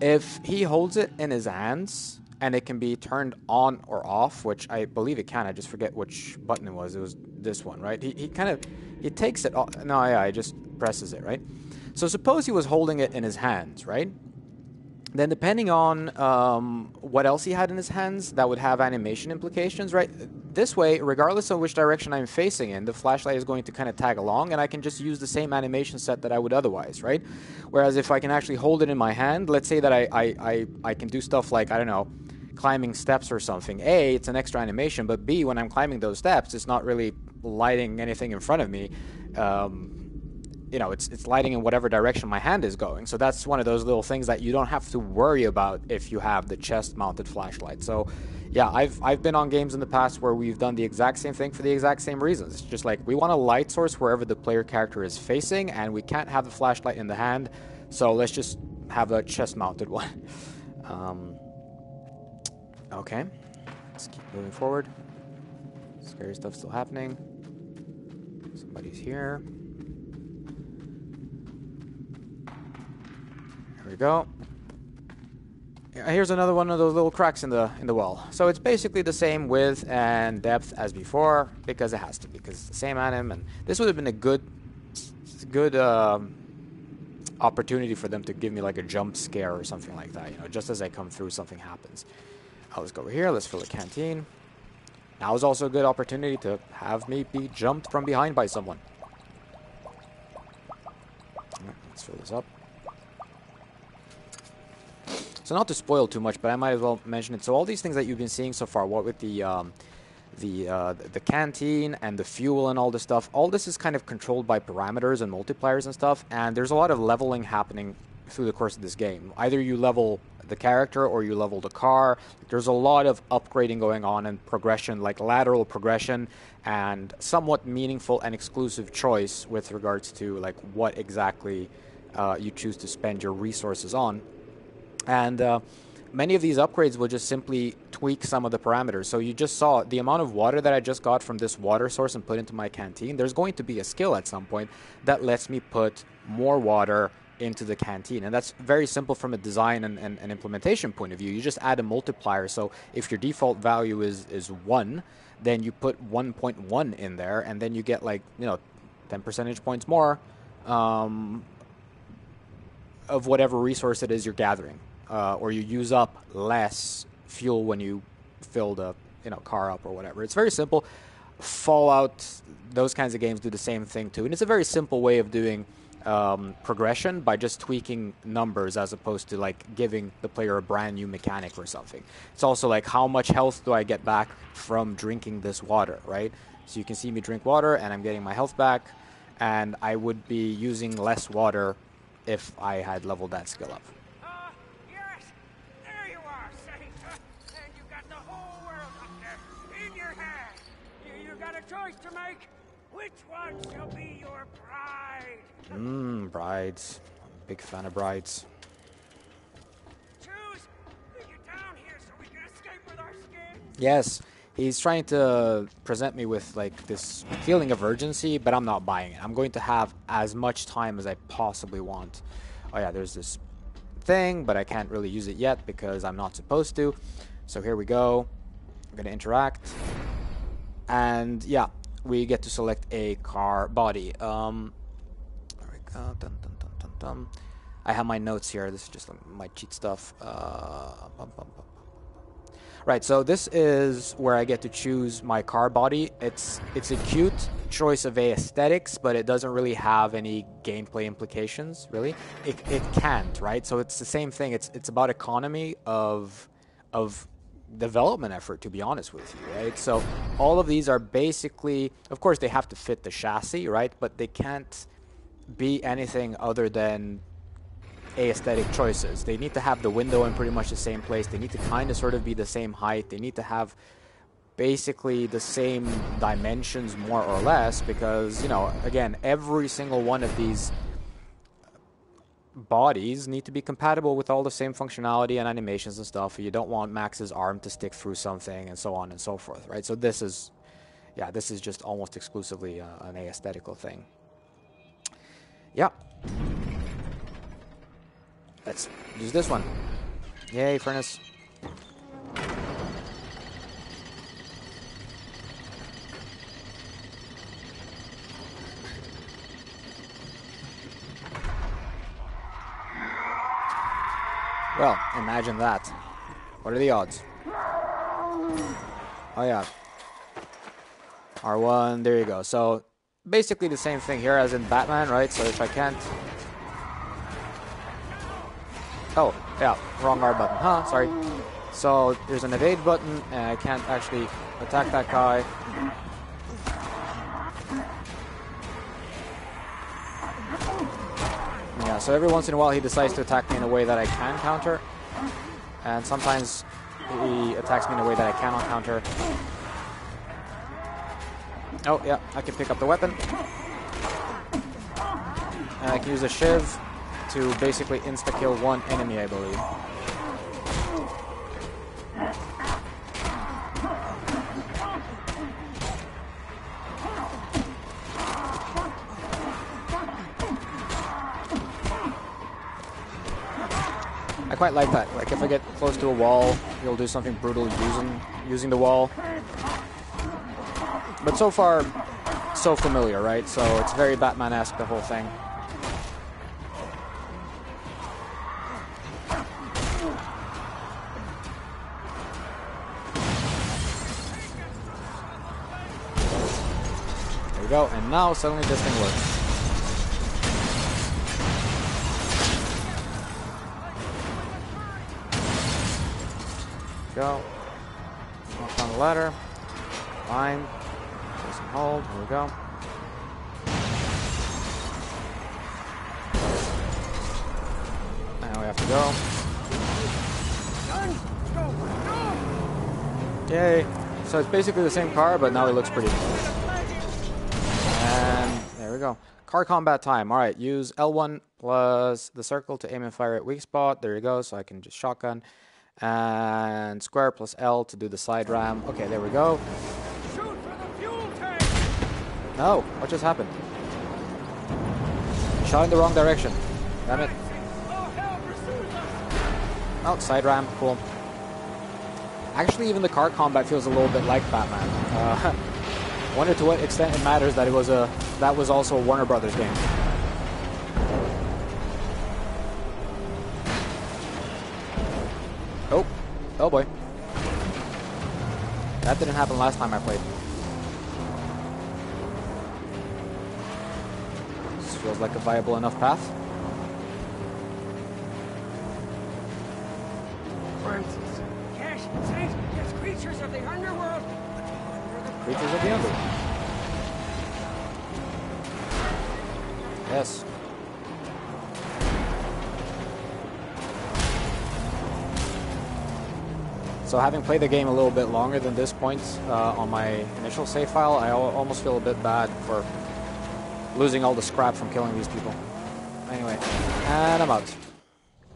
if he holds it in his hands and it can be turned on or off, which I believe it can. I just forget which button it was. It was this one, right? He takes it off. No, yeah, he just presses it, right? So suppose he was holding it in his hands, right? Then depending on what else he had in his hands, that would have animation implications, right? This way, regardless of which direction I'm facing in, the flashlight is going to kind of tag along, and I can just use the same animation set that I would otherwise, right? Whereas if I can actually hold it in my hand, let's say that I can do stuff like, I don't know, climbing steps or something. A, it's an extra animation, but B, when I'm climbing those steps, it's not really lighting anything in front of me. You know, it's lighting in whatever direction my hand is going. So that's one of those little things that you don't have to worry about if you have the chest-mounted flashlight. So, yeah, I've been on games in the past where we've done the exact same thing for the exact same reasons. It's just like we want a light source wherever the player character is facing, and we can't have the flashlight in the hand, so let's just have a chest-mounted one. Okay, let's keep moving forward. Scary stuff still happening. Somebody's here. There we go. Here's another one of those little cracks in the wall. So it's basically the same width and depth as before because it has to be, because it's the same anim, and this would have been a good opportunity for them to give me like a jump scare or something like that. You know, just as I come through, something happens. Let's go over here. Let's fill the canteen. Now is also a good opportunity to have me be jumped from behind by someone. fill this up. So not to spoil too much, but I might as well mention it. So all these things that you've been seeing so far, what with the canteen and the fuel and all this stuff, all this is kind of controlled by parameters and multipliers and stuff, and there's a lot of leveling happening through the course of this game. Either you level the character or you level the car. There's a lot of upgrading going on and progression, like lateral progression, and somewhat meaningful and exclusive choice with regards to like what exactly you choose to spend your resources on. And many of these upgrades will just simply tweak some of the parameters. So you just saw the amount of water that I just got from this water source and put into my canteen. There's going to be a skill at some point that lets me put more water into the canteen. And that's very simple from a design and implementation point of view. You just add a multiplier. So if your default value is 1, then you put 1.1 in there, and then you get like, 10 percentage points more of whatever resource it is you're gathering. Or you use up less fuel when you fill the car up or whatever. It's very simple. Fallout, those kinds of games do the same thing too, and it's a very simple way of doing progression by just tweaking numbers as opposed to like giving the player a brand new mechanic or something. It's also like, how much health do I get back from drinking this water, right? So you can see me drink water and I'm getting my health back, and I would be using less water if I had leveled that skill up. Choice to make. Which one shall be your bride? Brides. Big fan of brides. Choose. Get down here so we can escape with our skins. Yes, he's trying to present me with like this feeling of urgency, but I'm not buying it. I'm going to have as much time as I possibly want. Oh yeah, there's this thing, but I can't really use it yet because I'm not supposed to. So here we go. I'm going to interact. And yeah, we get to select a car body. There we go. Dun, dun, dun, dun, dun. I have my notes here. This is just my cheat stuff. Right, so this is where I get to choose my car body. It's a cute choice of aesthetics, but it doesn't really have any gameplay implications, really. It can't, right? So it's the same thing. It's about economy of development effort, to be honest with you, right? So all of these are basically, of course, they have to fit the chassis, right? But they can't be anything other than aesthetic choices. They need to have the window in pretty much the same place. They need to kind of sort of be the same height. They need to have basically the same dimensions, more or less, because, again, every single one of these bodies need to be compatible with all the same functionality and animations and stuff. You don't want Max's arm to stick through something and so on and so forth, right? So this is just almost exclusively an aesthetical thing. Yeah. Let's use this one. Yay, furnace. Well, imagine that. What are the odds? Oh yeah. R1, there you go. So basically the same thing here as in Batman, right? So if I can't... Oh, yeah, wrong R button. Sorry. So there's an evade button, and I can't actually attack that guy. Yeah, so every once in a while he decides to attack me in a way that I can counter. And sometimes he attacks me in a way that I cannot counter. Oh, yeah, I can pick up the weapon. And I can use a shiv to basically insta-kill one enemy, I believe. I quite like that. Like, if I get close to a wall, he'll do something brutal using the wall. But so far, so familiar, right? So it's very Batman-esque, the whole thing. There we go, and now suddenly this thing works. go. Walk on the ladder. Climb. Press and hold. Here we go. Now we have to go. Yay. So it's basically the same car, but now it looks pretty cool. And there we go. Car combat time. All right, use L1 plus the circle to aim and fire at weak spot. There you go, so I can just shotgun. And square plus L to do the side ram. Okay, there we go. Shoot for the fuel tank! No, what just happened? Shot in the wrong direction. Damn it. Oh, hell pursues us! Oh, side ram, cool. Actually, even the car combat feels a little bit like Batman. Wonder to what extent it matters that that was also a Warner Brothers game. Oh boy. That didn't happen last time I played. This feels like a viable enough path. Cash, Saint, it's creatures of the underworld. Creatures of the underworld. Yes. So having played the game a little bit longer than this point on my initial save file, I almost feel a bit bad for losing all the scrap from killing these people. Anyway, and I'm out.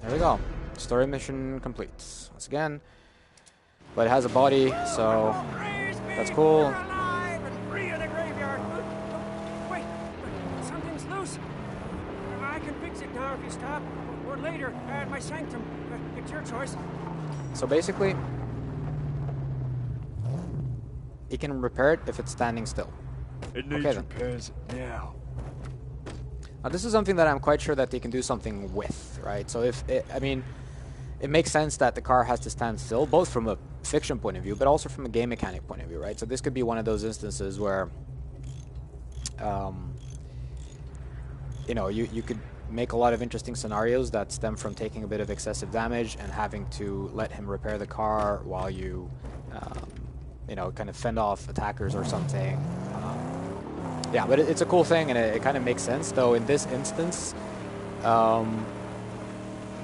There we go. Story mission complete. Once again. But it has a body, so that's cool. Wait, something's loose. I can fix it now if you stop, or later at my sanctum. It's your choice. So basically, you can repair it if it's standing still. It needs Okay, then. repairs now. Now this is something that I'm quite sure that they can do something with, right? So if it, I mean, it makes sense that the car has to stand still, both from a fiction point of view, but also from a game mechanic point of view, right? So this could be one of those instances where, you know, you could make a lot of interesting scenarios that stem from taking a bit of excessive damage and having to let him repair the car while you, you know, kind of fend off attackers or something. Yeah, but it's a cool thing, and it kind of makes sense, though in this instance,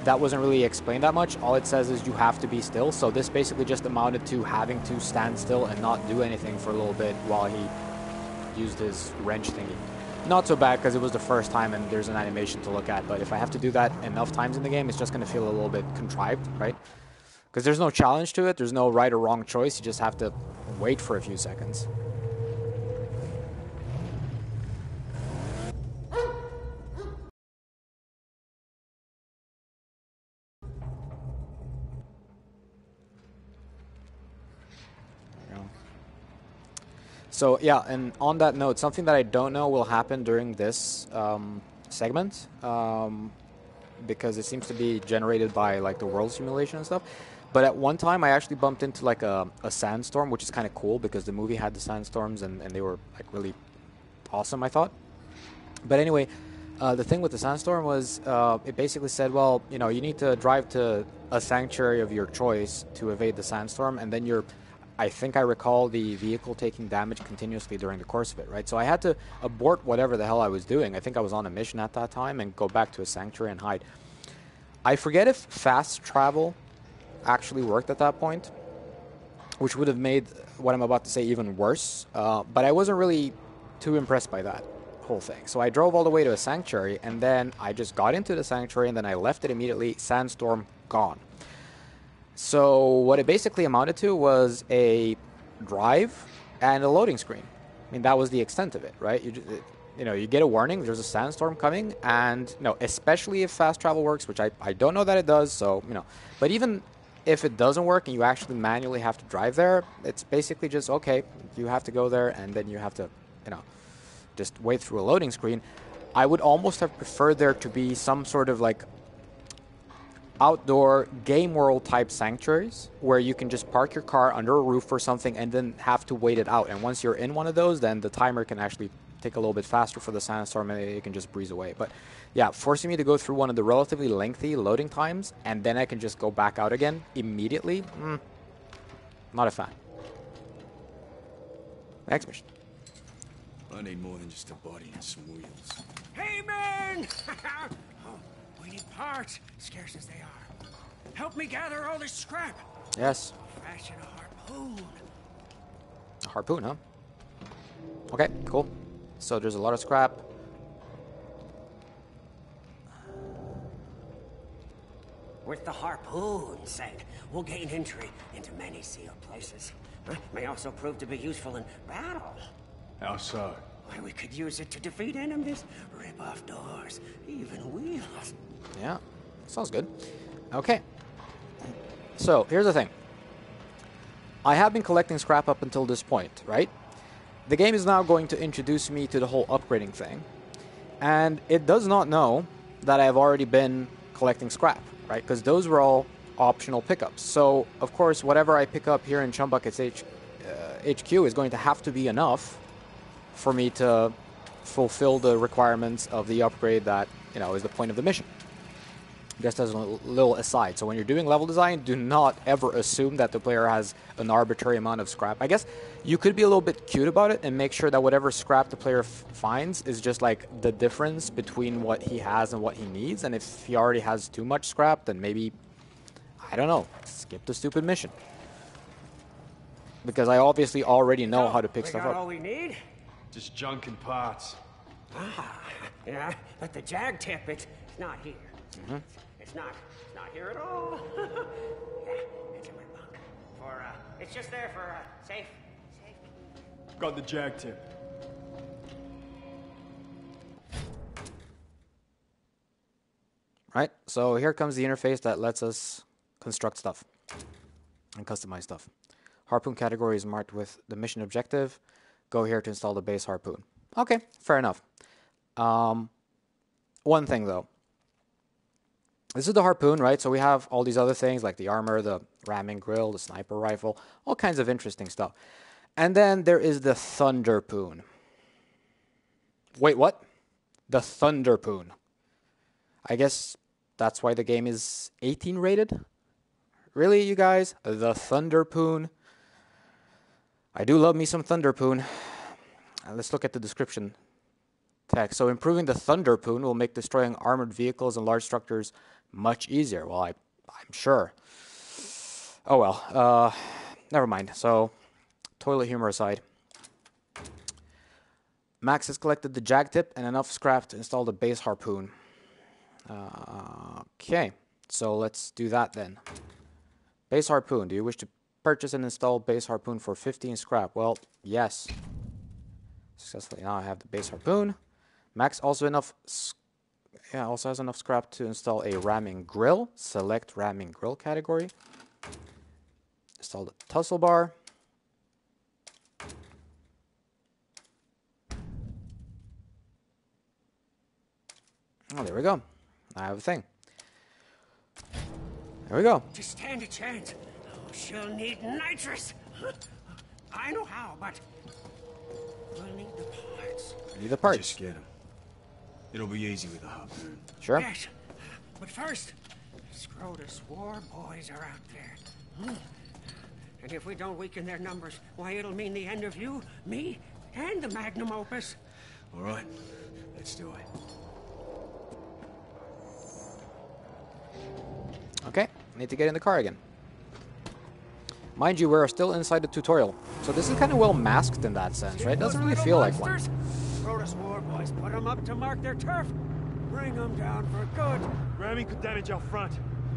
that wasn't really explained that much. All it says is you have to be still, so this basically just amounted to having to stand still and not do anything for a little bit while he used his wrench thingy. Not so bad, because it was the first time and there's an animation to look at, but if I have to do that enough times in the game, it's just going to feel a little bit contrived, right? Because there's no challenge to it, there's no right or wrong choice, you just have to wait for a few seconds. So yeah, and on that note, something that I don't know will happen during this segment, because it seems to be generated by like the world simulation and stuff. But at one time, I actually bumped into like a sandstorm, which is kind of cool because the movie had the sandstorms and they were like really awesome, I thought. But anyway, the thing with the sandstorm was it basically said, well, you know, you need to drive to a sanctuary of your choice to evade the sandstorm, and then you're, I think I recall the vehicle taking damage continuously during the course of it, right? So I had to abort whatever the hell I was doing. I think I was on a mission at that time and go back to a sanctuary and hide. I forget if fast travel actually worked at that point, which would have made what I'm about to say even worse. But I wasn't really too impressed by that whole thing. So I drove all the way to a sanctuary, and then I just got into the sanctuary, and then I left it immediately. Sandstorm gone. So what it basically amounted to was a drive and a loading screen. I mean, that was the extent of it, right? You know, you get a warning, there's a sandstorm coming, and no, especially if fast travel works, which I don't know that it does, so, you know. But even if it doesn't work and you actually manually have to drive there, it's basically just, okay, you have to go there, and then you have to, you know, just wait through a loading screen. I would almost have preferred there to be some sort of, like, outdoor game world type sanctuaries where you can just park your car under a roof or something and then have to wait it out. And once you're in one of those, then the timer can actually take a little bit faster for the sandstorm and it can just breeze away. But yeah, forcing me to go through one of the relatively lengthy loading times and then I can just go back out again immediately, Not a fan. Next mission. I need more than just a body and some wheels. Hey, man! Oh, we need parts, scarce as they are. Help me gather all this scrap. Yes. Fashion a harpoon. A harpoon, huh? Okay, cool. So there's a lot of scrap. With the harpoon sank, we'll gain entry into many sealed places. May also prove to be useful in battle. How so? Why, we could use it to defeat enemies, rip off doors, even wheels. Yeah, sounds good. Okay. So, here's the thing. I have been collecting scrap up until this point, right? The game is now going to introduce me to the whole upgrading thing. And it does not know that I have already been collecting scrap, right? Because those were all optional pickups. So, of course, whatever I pick up here in Chumbucket's HQ is going to have to be enough for me to fulfill the requirements of the upgrade that, you know, is the point of the mission. Just as a little aside. So when you're doing level design, do not ever assume that the player has an arbitrary amount of scrap. I guess you could be a little bit cute about it and make sure that whatever scrap the player finds is just like the difference between what he has and what he needs. And if he already has too much scrap, then maybe, I don't know, skip the stupid mission. Because I obviously already know how to pick stuff We got up. all we need? Just junk and parts. Ah, yeah, but the jag tip, it's not here. It's not here at all. Yeah, it's in my bunk. It's just there for, safe. Got the jag tip. Right, so here comes the interface that lets us construct stuff and customize stuff. Harpoon category is marked with the mission objective. Go here to install the base harpoon. Okay, fair enough. One thing though. This is the harpoon, right? So we have all these other things like the armor, the ramming grill, the sniper rifle, all kinds of interesting stuff. And then there is the Thunderpoon. Wait, what? The Thunderpoon. I guess that's why the game is 18 rated? Really, you guys? The Thunderpoon. I do love me some Thunderpoon. Let's look at the description text. So improving the Thunderpoon will make destroying armored vehicles and large structures much easier. Well, I'm sure. Oh well. Never mind. So, toilet humor aside. Max has collected the jag tip and enough scrap to install the base harpoon. Okay. So let's do that then. Base harpoon. Do you wish to purchase and install base harpoon for 15 scrap? Well, yes. Successfully. Now I have the base harpoon. Max also has enough scrap to install a ramming grill. Select ramming grill category. Install the tussle bar. Oh, there we go. I have a thing. There we go. Just stand a chance. Oh, she'll need nitrous. I know how, but we'll need the parts. Need the parts. Just get them. It'll be easy with a harpoon. Sure. Yes, but first, Scrotus war boys are out there. And if we don't weaken their numbers, why, it'll mean the end of you, me, and the magnum opus. All right, let's do it. Okay, need to get in the car again. Mind you, we're still inside the tutorial, so this is kind of well masked in that sense, right? It doesn't really feel like one. Scrotus war boys, put them up to mark their turf. Bring them down for good. Ramming could damage our front,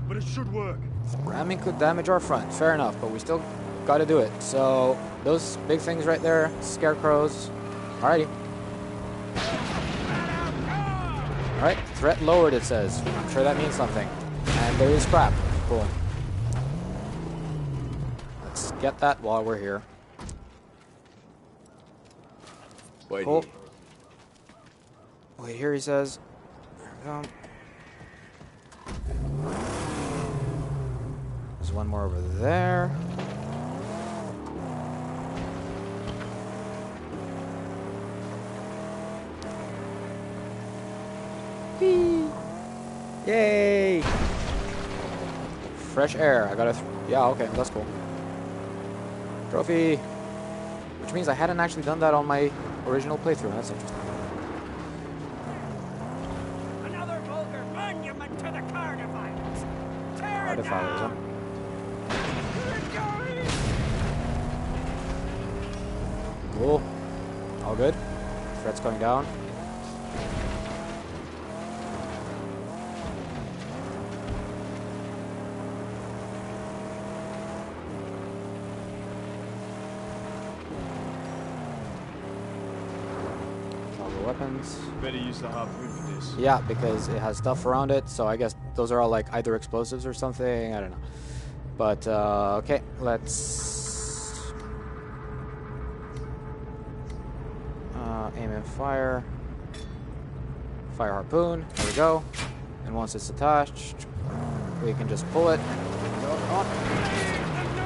but it should work. Ramming could damage our front, fair enough, but we still got to do it. So, those big things right there, scarecrows. Alrighty. Alright, threat lowered, it says. I'm sure that means something. And there is scrap. Cool. Let's get that while we're here. Wait Cool. here. Wait here, he says. There we go. There's one more over there. Whee! Yay! Fresh air. I gotta. Yeah, okay, that's cool. Trophy! Which means I hadn't actually done that on my original playthrough. That's interesting. Another vulgar monument to the car defilers. Tear Car it defilers, huh? down. Good going. Cool. All good. Threats going down. Weapons. Better use the harpoon for this. Yeah, because it has stuff around it, so I guess those are all like either explosives or something. I don't know. But okay, let's aim and fire. Fire harpoon. There we go. And once it's attached, we can just pull it.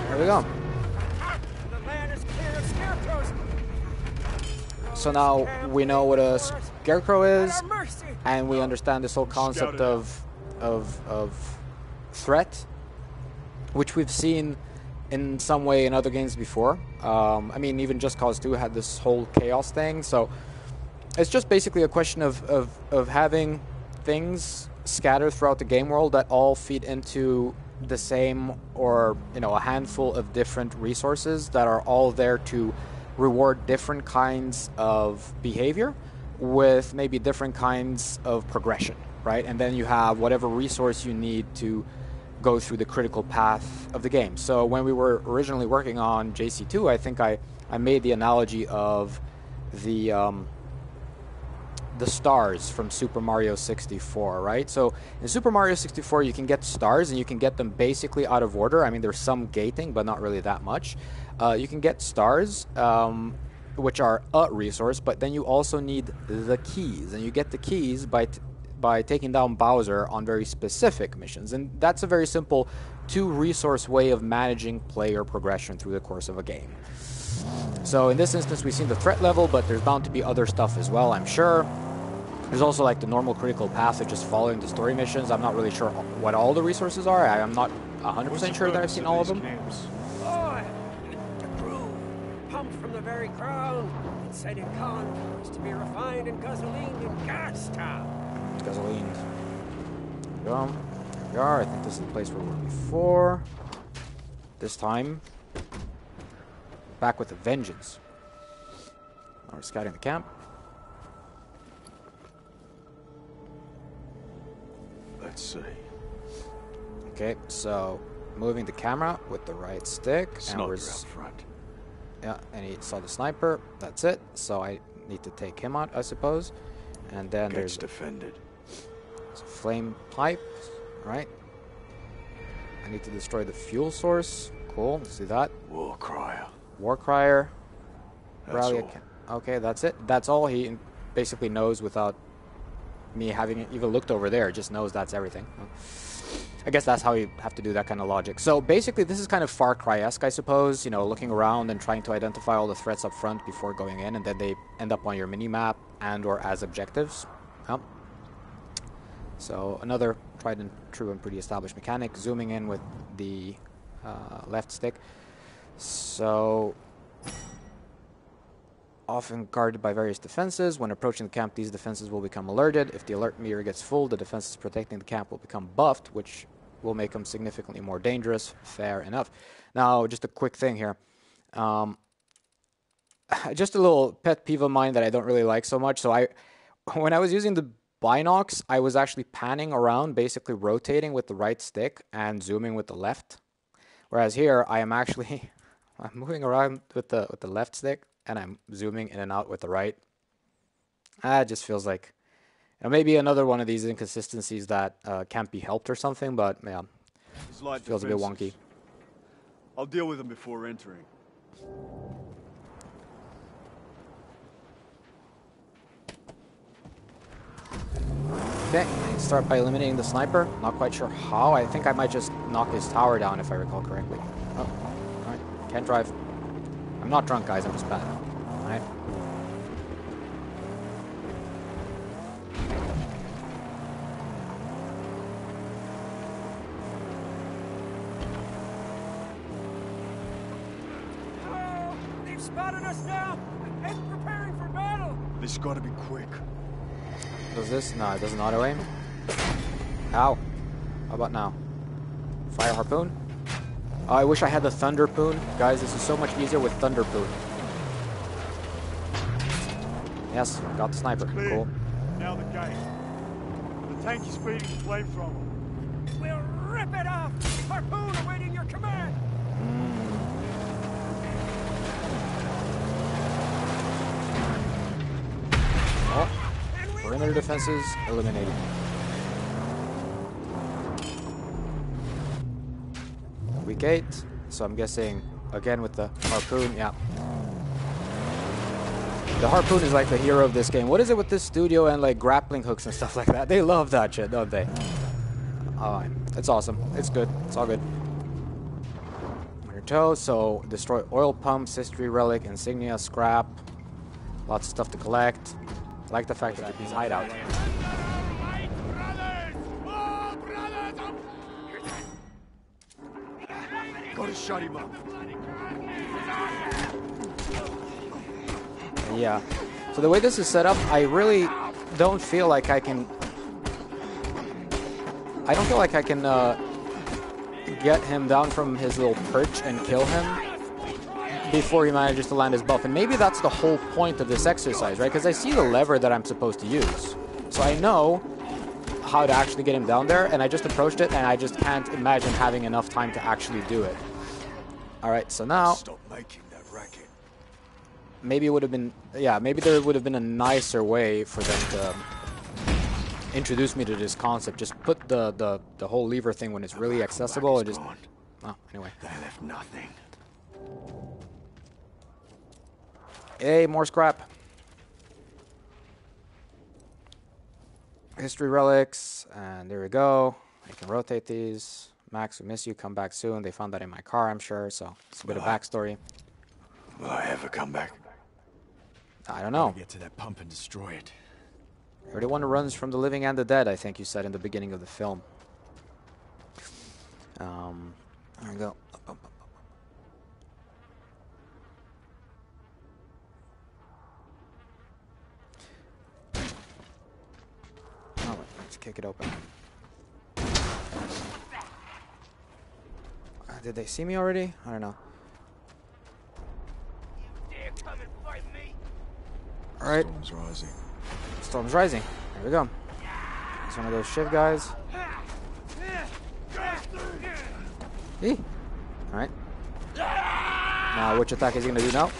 There we go. The land is clear of scarecrows. So now we know what a scarecrow is, and we understand this whole concept of threat, which we've seen in some way in other games before. I mean, even Just Cause 2 had this whole chaos thing, so it's just basically a question of having things scattered throughout the game world that all feed into the same, or a handful of different resources that are all there to reward different kinds of behavior with maybe different kinds of progression, right? And then you have whatever resource you need to go through the critical path of the game. So when we were originally working on JC2, I think I made the analogy of the stars from Super Mario 64, right? So in Super Mario 64, you can get stars, and you can get them basically out of order. I mean, there's some gating, but not really that much. You can get stars, which are a resource, but then you also need the keys, and you get the keys by taking down Bowser on very specific missions. And that's a very simple two-resource way of managing player progression through the course of a game. So in this instance, we've seen the threat level, but there's bound to be other stuff as well, I'm sure. There's also like the normal critical path of just following the story missions. I'm not really sure what all the resources are. I'm not 100% sure that I've seen all of them. Oil, the crew, pumped from the very ground, and set in convoys to be refined and gasolined in Gastown. Gasoline. There we go. Here we are. I think this is the place where we were before. This time, back with a vengeance. Now we're scouting the camp. Let's see. Okay, so moving the camera with the right stick, and Sniper we're out front. yeah, and he saw the sniper. That's it. So I need to take him out, I suppose. And then Gets there's defended. a flame pipe, right? I need to destroy the fuel source. Cool. Let's do that. War crier. War crier. That's Rally all. Okay, that's it. That's all he basically knows without me having even looked over there. Just knows that's everything. I guess that's how you have to do that kind of logic. So basically, this is kind of Far Cry-esque, I suppose. Looking around and trying to identify all the threats up front before going in, and then they end up on your mini-map and/or as objectives. Yep. So another tried and true and pretty established mechanic. Zooming in with the left stick. So often guarded by various defenses. When approaching the camp, these defenses will become alerted. If the alert meter gets full, the defenses protecting the camp will become buffed, which will make them significantly more dangerous. Fair enough. Now, just a quick thing here. Just a little pet peeve of mine that I don't really like so much. So when I was using the binocs, I was actually panning around, basically rotating with the right stick and zooming with the left. Whereas here, I am actually I'm moving around with the left stick, and I'm zooming in and out with the right. It just feels like maybe another one of these inconsistencies that can't be helped or something, but yeah, it feels a bit wonky. I'll deal with them before entering. Okay, start by eliminating the sniper. Not quite sure how. I think I might just knock his tower down if I recall correctly. Oh, alright. Can't drive. I'm not drunk, guys. I'm just bad. Alright. spotted us now. It's preparing for battle. This gotta be quick. Does this? No, it doesn't auto aim. Ow. How about now? Fire harpoon? Oh, I wish I had the Thunderpoon. Guys, this is so much easier with Thunderpoon. Yes, got the sniper. Clear. Cool. Now the gate. The tank is feeding the flamethrower. We'll rip it off. Harpoon awaiting your command. Oh, perimeter defenses eliminated. Weak 8, so I'm guessing again with the harpoon. Yeah. The harpoon is like the hero of this game. What is it with this studio and like grappling hooks and stuff like that? They love that shit, don't they? Oh, it's awesome. It's good. It's all good. On your toes, so destroy oil pumps, history relic, insignia, scrap. Lots of stuff to collect. I like the fact that these hideouts. Gotta shut him up. Yeah. So the way this is set up, I really don't feel like I can... I don't feel like I can get him down from his little perch and kill him before he manages to land his buff. And maybe that's the whole point of this exercise, right? Because I see the lever that I'm supposed to use. So I know how to actually get him down there, and I just approached it, and I just can't imagine having enough time to actually do it. Alright, so now... Stop making that racket. Maybe it would have been... Yeah, maybe there would have been a nicer way for them to introduce me to this concept. Just put the whole lever thing when it's really accessible, and just... Oh, anyway. They left nothing. Hey, more scrap. History relics, and there we go. I can rotate these. Max, we miss you. Come back soon. They found that in my car, I'm sure, so it's a bit of backstory. Will I ever come back? I don't know. Get to that pump and destroy it. You're the one who runs from the living and the dead, I think you said in the beginning of the film. There we go. Oh, let's kick it open. Did they see me already? I don't know. Alright. Storm's rising. Storm's rising. There we go. It's one of those shiv guys. Eee. Alright. Now, which attack is he going to do now?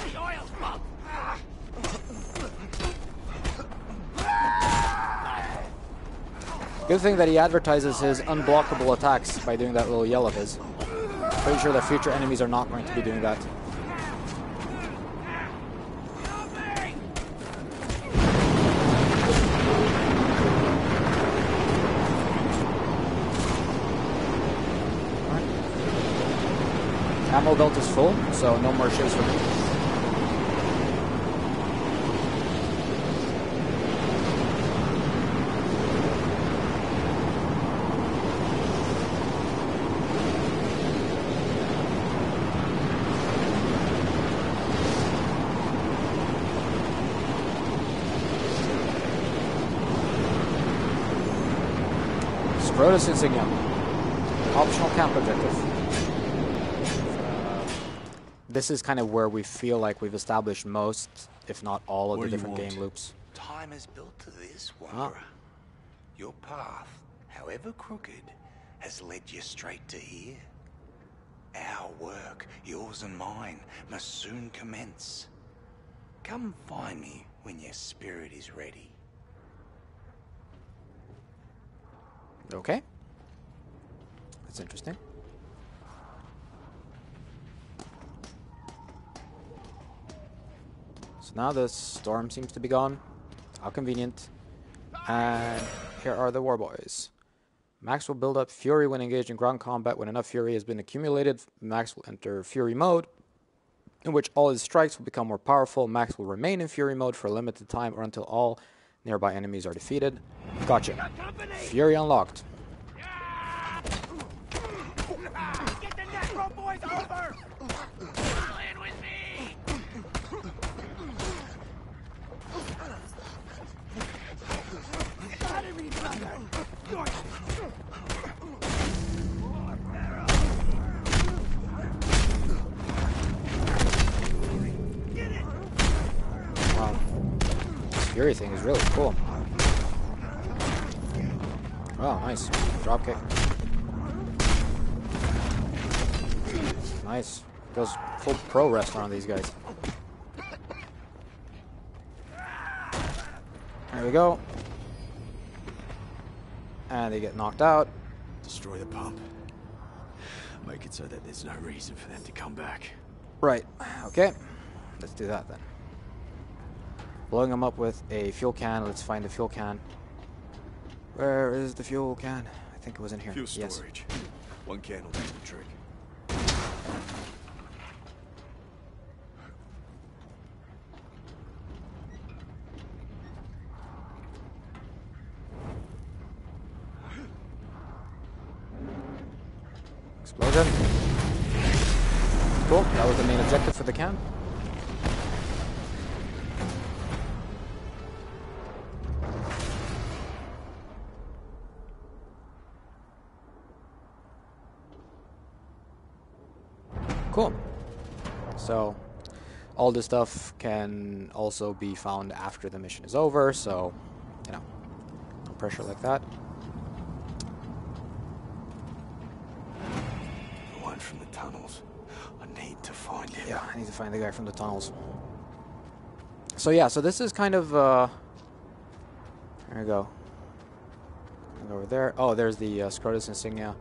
Good thing that he advertises his unblockable attacks by doing that little yell of his. Pretty sure that future enemies are not going to be doing that. Ammo belt is full, so no more shivs for me. Scrotus insignia. Optional camp objective. This is kind of where we feel like we've established most, if not all, of the different game loops. Time is built to this, Wanderer. Your path, however crooked, has led you straight to here. Our work, yours and mine, must soon commence. Come find me when your spirit is ready. Okay. That's interesting. So now the storm seems to be gone. How convenient. And here are the war boys. Max will build up fury when engaged in ground combat. When enough fury has been accumulated, Max will enter fury mode, in which all his strikes will become more powerful. Max will remain in fury mode for a limited time or until all nearby enemies are defeated. Gotcha. Fury unlocked. Get the necro boys over! Land with me! Fury thing is really cool. Oh, nice. Drop kick. Nice. Goes full pro wrestler on these guys. There we go. And they get knocked out. Destroy the pump. Make it so that there's no reason for them to come back. Right. Okay. Let's do that then. Blowing them up with a fuel can. Let's find the fuel can. Where is the fuel can? I think it was in here. Fuel Yes. storage. One can will do the trick. Explosion. Cool. That was the main objective for the can. Cool. So, all this stuff can also be found after the mission is over, so, you know, no pressure like that. The one from the tunnels. I need to find him. Yeah, I need to find the guy from the tunnels. So yeah, so this is kind of, there we go. And over there. Oh, there's the Scrotus insignia.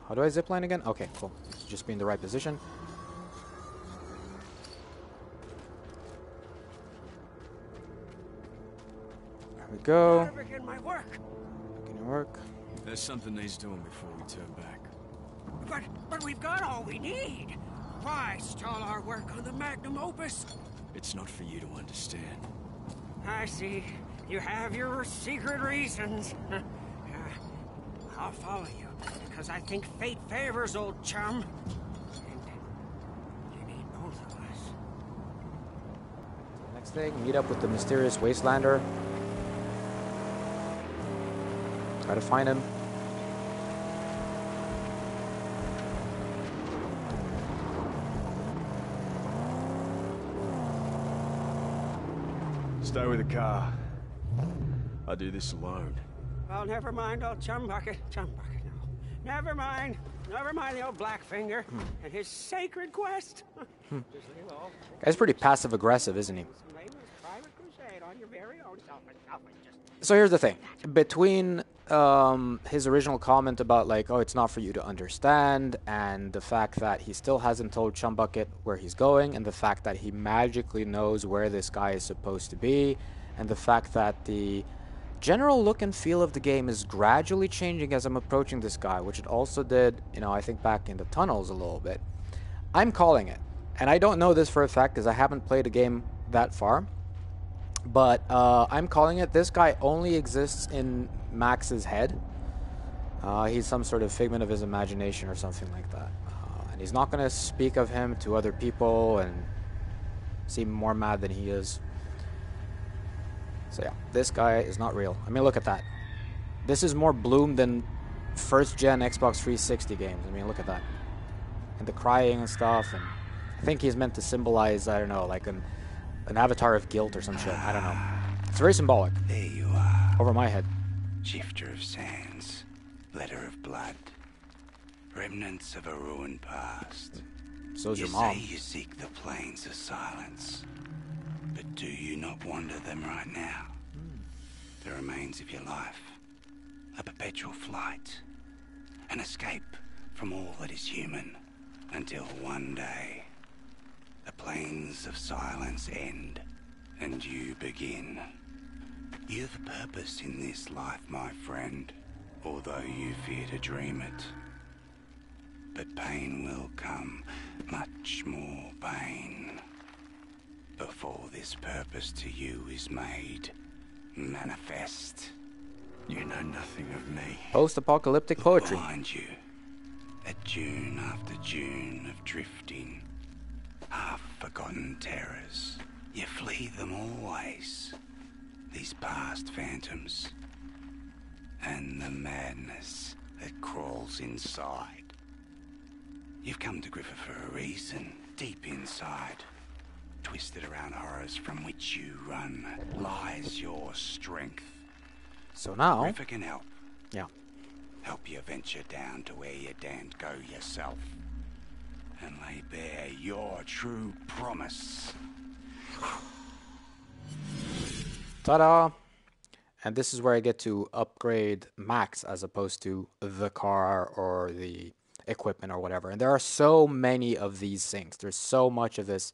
How do I zipline again? Okay, cool. Just be in the right position. There we go. Gotta begin my work. Beginning work. There's something needs doing before we turn back. But we've got all we need. Why stall our work on the magnum opus? It's not for you to understand. I see. You have your secret reasons. I'll follow you, because I think fate favors old chum. And you need both of us. Next thing, meet up with the mysterious Wastelander. Try to find him. Stay with the car. I do this alone. Well, never mind old Chum Bucket. Chum Bucket, no. Never mind the old Blackfinger and his sacred quest. Just leave all. Guy's pretty passive aggressive, isn't he? Some latest private crusade on your very own selfish. So here's the thing. Between his original comment about like, oh, it's not for you to understand, and the fact that he still hasn't told Chumbucket where he's going, and the fact that he magically knows where this guy is supposed to be, and the fact that the general look and feel of the game is gradually changing as I'm approaching this guy, which it also did, you know, I think back in the tunnels a little bit. I'm calling it. And I don't know this for a fact because I haven't played a game that far. But I'm calling it. This guy only exists in Max's head. He's some sort of figment of his imagination or something like that. And he's not going to speak of him to other people and seem more mad than he is. So yeah, this guy is not real. I mean, look at that. This is more Bloom than first-gen Xbox 360 games. I mean, look at that. And the crying and stuff. And I think he's meant to symbolize, I don't know, like an avatar of guilt or some shit. I don't know. It's very symbolic. There you are, Over my head. shifter of sands, letter of blood, remnants of a ruined past. So's You your mom. say you seek the plains of silence, but do you not wander them right now? The remains of your life, a perpetual flight, an escape from all that is human, until one day the plains of silence end and you begin. You've a purpose in this life, my friend, although you fear to dream it. But pain will come, much more pain, before this purpose to you is made manifest. You know nothing of me. Post-apocalyptic poetry. Behind you, a dune after dune of drifting, half-forgotten terrors. You flee them always, these past phantoms, and the madness that crawls inside. You've come to Griffa for a reason. Deep inside, twisted around horrors from which you run, lies your strength. So now... Griffa can help. Yeah. Help you venture down to where you daren't go yourself, and lay bare your true promise. Ta-da! And this is where I get to upgrade Max as opposed to the car or the equipment or whatever. And there are so many of these things. There's so much of this,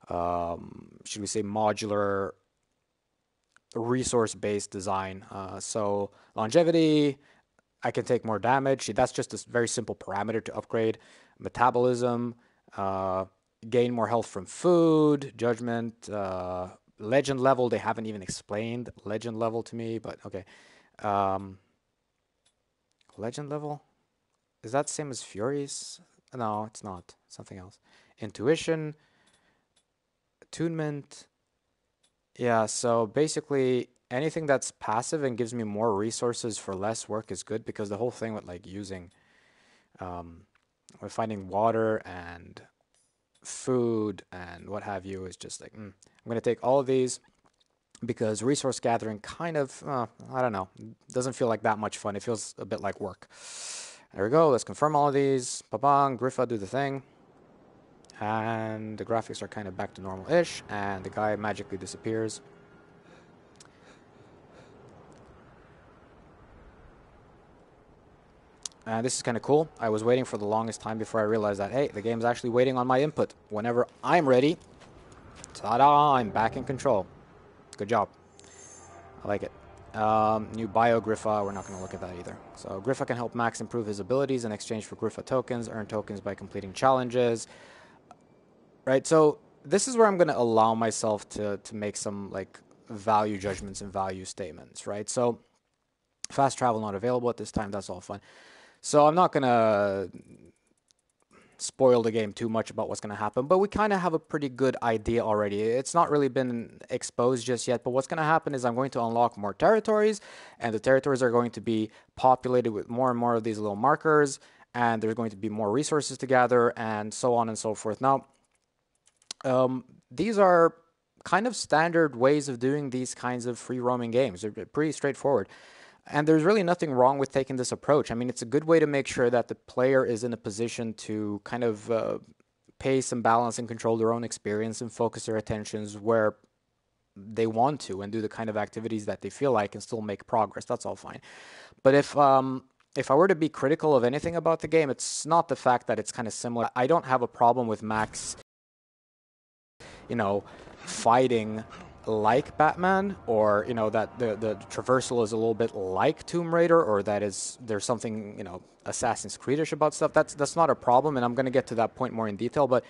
should we say, modular, resource-based design. So longevity, I can take more damage. That's just a very simple parameter to upgrade. Metabolism, gain more health from food, judgment, legend level. They haven't even explained legend level to me, but okay. Legend level? Is that the same as Fury's? No, it's not. Something else. Intuition, attunement. Yeah, so basically anything that's passive and gives me more resources for less work is good, because the whole thing with like using, with finding water and food and what have you is just like, I'm going to take all of these, because resource gathering kind of, I don't know, doesn't feel like that much fun. It feels a bit like work. There we go. Let's confirm all of these. Ba-bang, Griffa, do the thing. And the graphics are kind of back to normal-ish, and the guy magically disappears. And this is kind of cool. I was waiting for the longest time before I realized that, hey, the game's actually waiting on my input. Whenever I'm ready, ta-da, I'm back in control. Good job. I like it. New bio Griffa, we're not going to look at that either. So Griffa can help Max improve his abilities in exchange for Griffa tokens, earn tokens by completing challenges. Right, so this is where I'm going to allow myself to make some like value judgments and value statements, right? So fast travel not available at this time, that's all fun. So I'm not going to spoil the game too much about what's going to happen, but we kind of have a pretty good idea already. It's not really been exposed just yet, but what's going to happen is I'm going to unlock more territories, and the territories are going to be populated with more and more of these little markers, and there's going to be more resources to gather, and so on and so forth. Now, these are kind of standard ways of doing these kinds of free roaming games. They're pretty straightforward. And there's really nothing wrong with taking this approach. I mean, it's a good way to make sure that the player is in a position to kind of pace and balance and control their own experience and focus their attentions where they want to and do the kind of activities that they feel like and still make progress. That's all fine. But if I were to be critical of anything about the game, it's not the fact that it's kind of similar. I don't have a problem with Max, you know, fighting like Batman, or, you know, that the traversal is a little bit like Tomb Raider, or that there's something, you know, Assassin's Creed-ish about stuff. That's not a problem, and I'm going to get to that point more in detail. But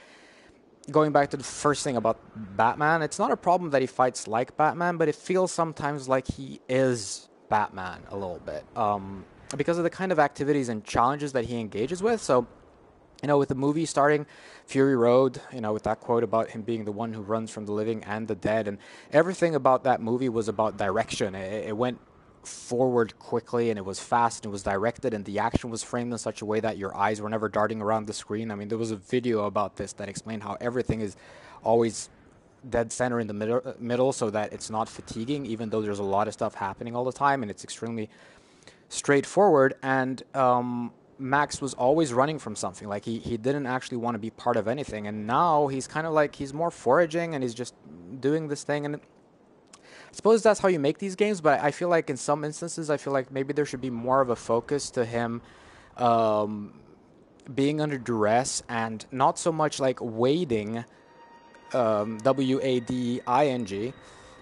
going back to the first thing about Batman, it's not a problem that he fights like Batman, but it feels sometimes like he is Batman a little bit, because of the kind of activities and challenges that he engages with. So, you know, with the movie starting Fury Road, you know, with that quote about him being the one who runs from the living and the dead, and everything about that movie was about direction. It went forward quickly, and it was fast, and it was directed, and the action was framed in such a way that your eyes were never darting around the screen. I mean, there was a video about this that explained how everything is always dead center in the middle so that it's not fatiguing, even though there's a lot of stuff happening all the time, and it's extremely straightforward. And Max was always running from something. Like he didn't actually want to be part of anything, and now he's kind of like, he's more foraging, and he's just doing this thing. And I suppose that's how you make these games, but I feel like in some instances, I feel like maybe there should be more of a focus to him being under duress, and not so much like wading, W-A-D-I-N-G,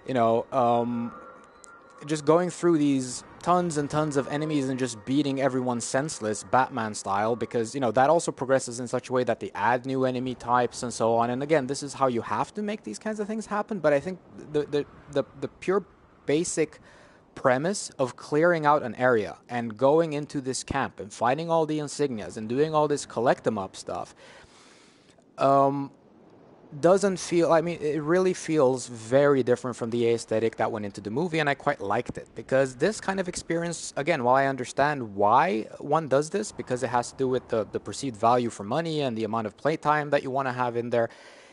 you know, just going through these tons and tons of enemies and just beating everyone senseless, Batman style, because, you know, that also progresses in such a way that they add new enemy types and so on. And again, this is how you have to make these kinds of things happen. But I think the pure basic premise of clearing out an area and going into this camp and finding all the insignias and doing all this collect them up stuff, doesn't feel, I mean, it really feels very different from the aesthetic that went into the movie, and I quite liked it, because this kind of experience, again, while I understand why one does this, because it has to do with the perceived value for money and the amount of playtime that you want to have in there,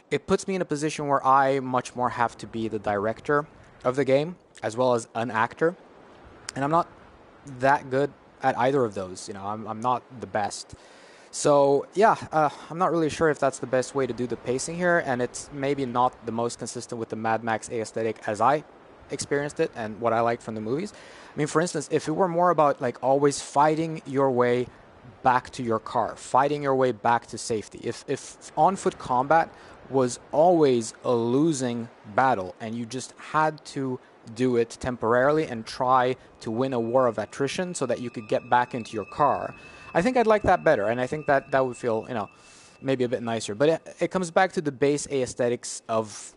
it puts me in a position where I much more have to be the director of the game, as well as an actor, and I'm not that good at either of those. You know, I'm not the best. So yeah, I'm not really sure if that's the best way to do the pacing here, and it's maybe not the most consistent with the Mad Max aesthetic as I experienced it and what I liked from the movies. I mean, for instance, if it were more about like always fighting your way back to your car, fighting your way back to safety, if on-foot combat was always a losing battle and you just had to do it temporarily and try to win a war of attrition so that you could get back into your car, I think I'd like that better, and I think that would feel, you know, maybe a bit nicer. But it comes back to the base aesthetics of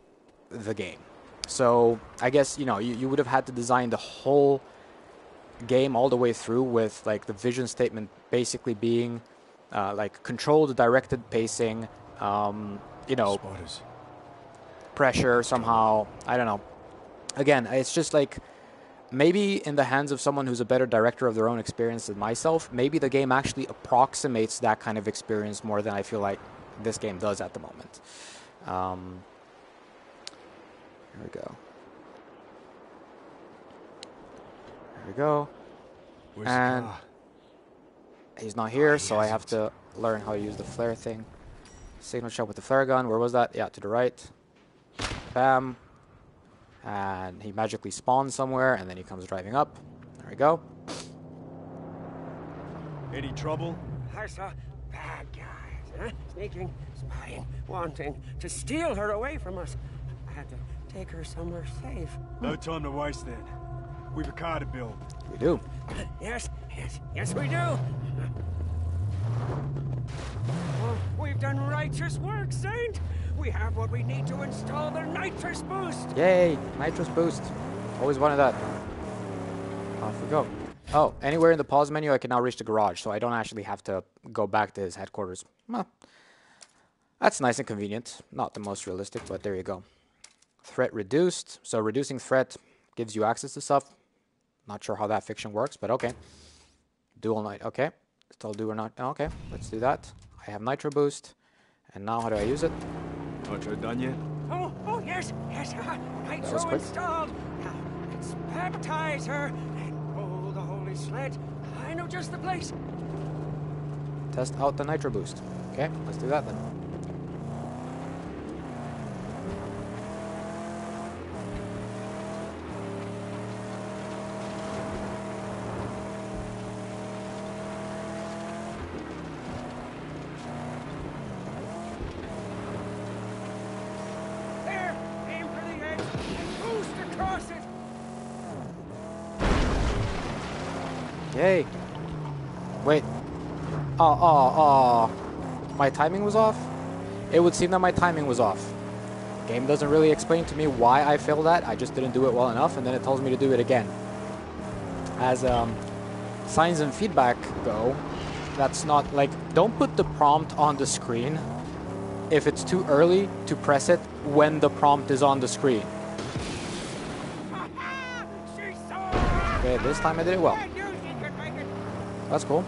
the game. So I guess, you know, you would have had to design the whole game all the way through with like the vision statement basically being like controlled, directed pacing, you know, Spotters. pressure somehow. I don't know. Again, it's just like, maybe in the hands of someone who's a better director of their own experience than myself, maybe the game actually approximates that kind of experience more than I feel like this game does at the moment. Here we go. There we go. Where's And the car? he's not here, so I have to learn how to use the flare thing. Signal shot with the flare gun. Where was that? Yeah, to the right. Bam. And he magically spawns somewhere, and then he comes driving up. There we go. Any trouble? I saw bad guys, huh? Sneaking, spying, wanting to steal her away from us. I had to take her somewhere safe. No time to waste then. We've a car to build. We do. Yes, we do. Oh, we've done righteous work, Saint. We have what we need to install the nitrous boost. Yay, nitrous boost. Always wanted that. Off we go. Oh, anywhere in the pause menu I can now reach the garage, so I don't actually have to go back to his headquarters. Well, that's nice and convenient. Not the most realistic, but there you go. Threat reduced. So reducing threat gives you access to stuff. Not sure how that fiction works, but okay. Dual night. Okay. Still do or not. Okay, let's do that. I have nitro boost. And now how do I use it? Nitro done yet? Oh, yes. Nitro quick. installed. Now, let's baptize her and roll the holy sled. I know just the place. Test out the nitro boost. Okay, let's do that then. There, aim for the edge and boost across it. Yay. Wait. Oh. My timing was off? It would seem that my timing was off. Game doesn't really explain to me why I failed that. I just didn't do it well enough, and then it tells me to do it again. As signs and feedback go, that's not like, don't put the prompt on the screen if it's too early to press it when the prompt is on the screen. She saw. Okay, this time I did it well. I knew she could make it. That's cool.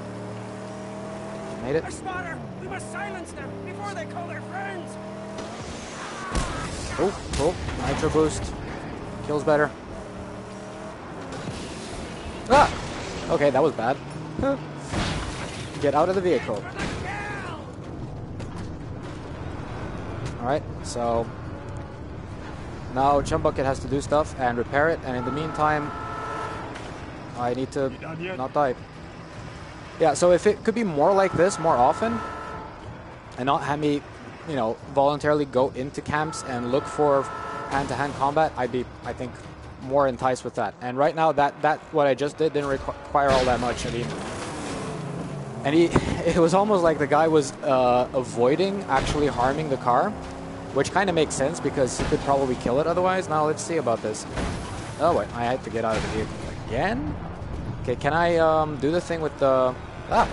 Made it. A spotter. We must silence them before they call their friends. Oh, nitro boost. Kills better. Ah! Okay, that was bad. Get out of the vehicle. Alright, so now Chum Bucket has to do stuff and repair it, and in the meantime, I need to not die. Yeah, so if it could be more like this more often, and not have me, you know, voluntarily go into camps and look for hand-to-hand combat, I'd be, I think, more enticed with that. And right now, that what I just did didn't require all that much. I mean, and it was almost like the guy was avoiding actually harming the car, which kind of makes sense because he could probably kill it otherwise. Now let's see about this. Oh wait, I had to get out of the vehicle again. Okay, can I do the thing with the... I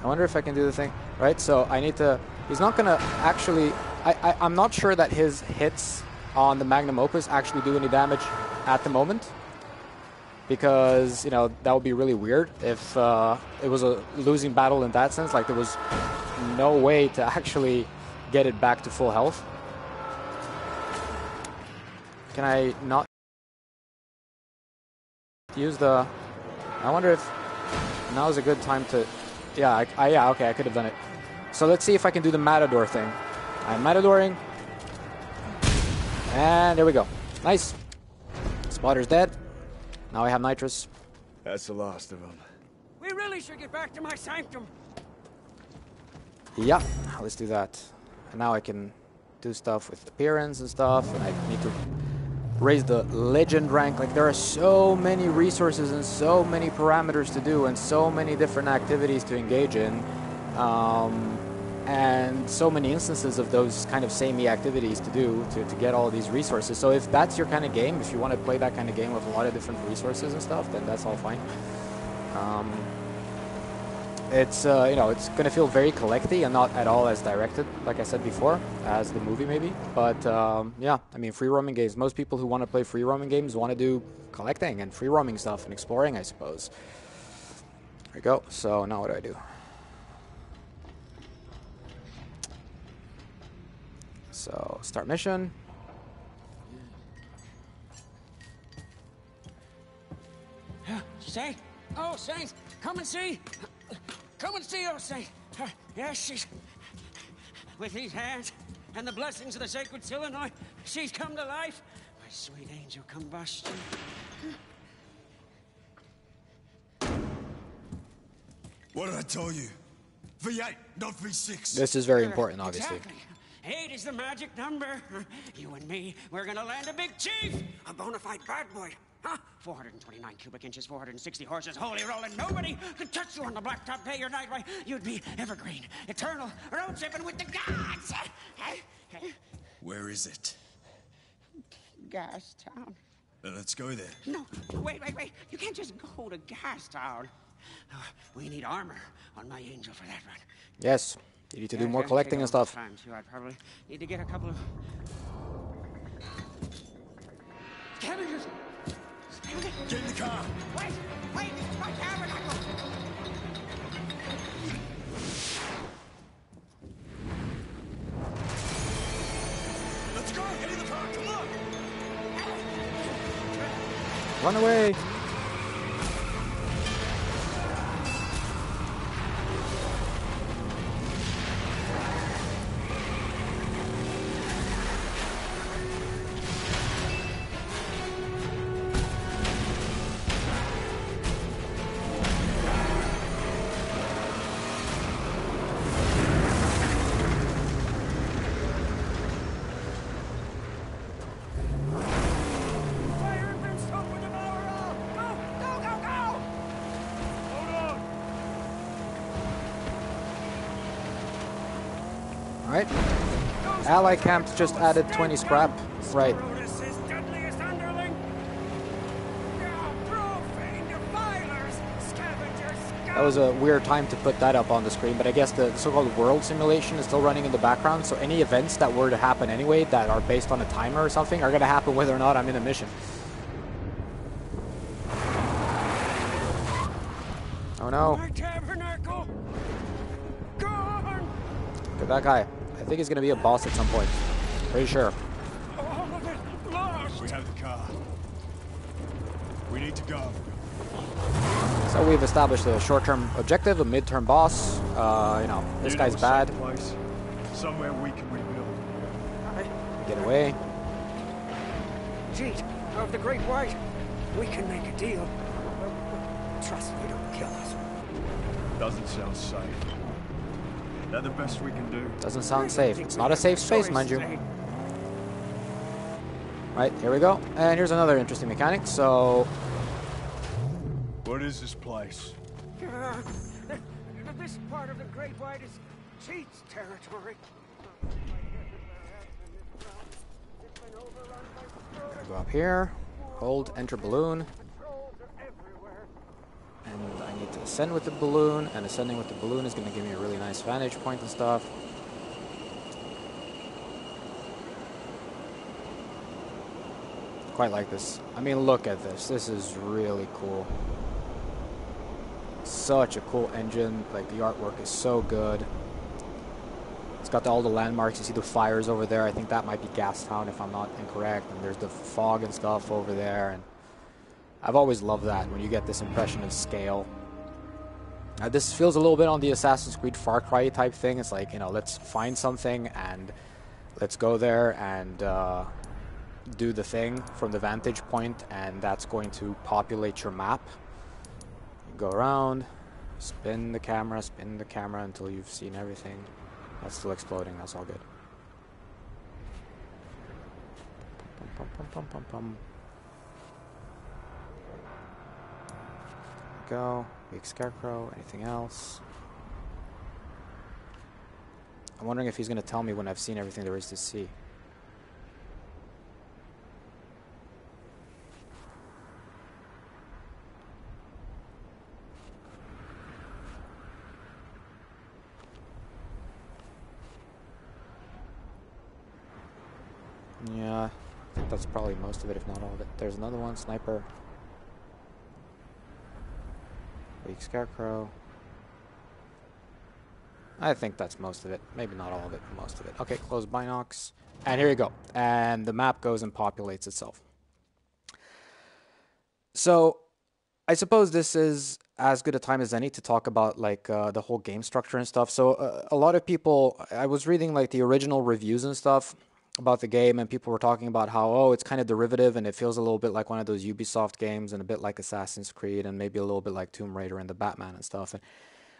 wonder if I can do the thing. Right, so I need to He's not going to actually... I'm not sure that his hits on the Magnum Opus actually do any damage at the moment. Because, you know, that would be really weird if it was a losing battle in that sense. Like, there was no way to actually get it back to full health. Can I not use the... I wonder if now is a good time to... Yeah, yeah, okay, I could have done it. So let's see if I can do the Matador thing. I'm Matadoring. And there we go. Nice. Spotter's dead. Now I have nitrous. That's the last of them. We really should get back to my sanctum. Yeah, let's do that. And now I can do stuff with appearance and stuff, and I need to raise the legend rank. Like, there are so many resources and so many parameters to do and so many different activities to engage in, and so many instances of those kind of samey activities to do to get all of these resources. So if that's your kind of game, if you want to play that kind of game with a lot of different resources and stuff, then that's all fine. It's you know, it's gonna feel very collecty and not at all as directed, like I said before, as the movie maybe. But yeah, I mean, free roaming games. Most people who want to play free roaming games want to do collecting and free roaming stuff and exploring, I suppose. There we go. So now what do I do? So start mission. Saint? Oh, Saint, come and see. Come and see, oh Saint. Yes, she's... With these hands and the blessings of the sacred Illinois, she's come to life. My sweet angel combustion. What did I tell you? V8, not V6. This is very important, obviously. Exactly. 8 is the magic number. You and me, we're gonna land a big chief. A bona fide bad boy. Huh? 429 cubic inches, 460 horses, holy rolling. Nobody could touch you on the blacktop day or night. Why, you'd be evergreen, eternal, road tripping with the gods. Where is it? Gas Town. Let's go there. No, wait. You can't just go to Gas Town. We need armor on my angel for that run. Yes, you need to do more collecting and stuff. Time too. I'd probably need to get a couple of scavengers. Get in the car. Wait, my tabernacle. Let's go. Get in the car. Come on. Run away. Right. Ally camps just added 20 scrap. Right. That was a weird time to put that up on the screen, but I guess the so-called world simulation is still running in the background, so any events that were to happen anyway that are based on a timer or something are going to happen whether or not I'm in a mission. Oh no. Look at that guy. I think he's going to be a boss at some point. Pretty sure. We have the car. We need to go. So we've established a short-term objective, a mid-term boss. You know, this guy's bad. Place, somewhere we can rebuild. Get away. Jeet, of the Great White, we can make a deal. Trust me, don't kill us. Doesn't sound safe. Is that the best we can do? Doesn't sound safe. It's not a safe space, mind you. Right, here we go. And here's another interesting mechanic. So... What is this place? This part of the Great White is Cheat's territory. Go up here. Hold, enter balloon. And I need to ascend with the balloon, and ascending with the balloon is going to give me a really nice vantage point and stuff. quite like this. I mean, look at this. This is really cool. Such a cool engine. Like, the artwork is so good. It's got all the landmarks. You see the fires over there. I think that might be Gastown, if I'm not incorrect. And there's the fog and stuff over there. And I've always loved that, when you get this impression of scale. This feels a little bit on the Assassin's Creed Far Cry type thing. It's like, you know, let's find something and let's go there and do the thing from the vantage point, and that's going to populate your map. You go around, spin the camera until you've seen everything. That's still exploding, that's all good. Pum, pum, pum, pum, pum. Go. Weak Scarecrow. Anything else? I'm wondering if he's going to tell me when I've seen everything there is to see. Yeah, I think that's probably most of it, if not all of it. There's another one, Sniper. Weak Scarecrow. I think that's most of it. Maybe not all of it, but most of it. Okay, close binocs. And here you go. And the map goes and populates itself. So, I suppose this is as good a time as any to talk about, like, the whole game structure and stuff. So, a lot of people... I was reading, like, the original reviews and stuff about the game, and people were talking about how, oh, it's kind of derivative and it feels a little bit like one of those Ubisoft games and a bit like Assassin's Creed and maybe a little bit like Tomb Raider and the Batman and stuff. And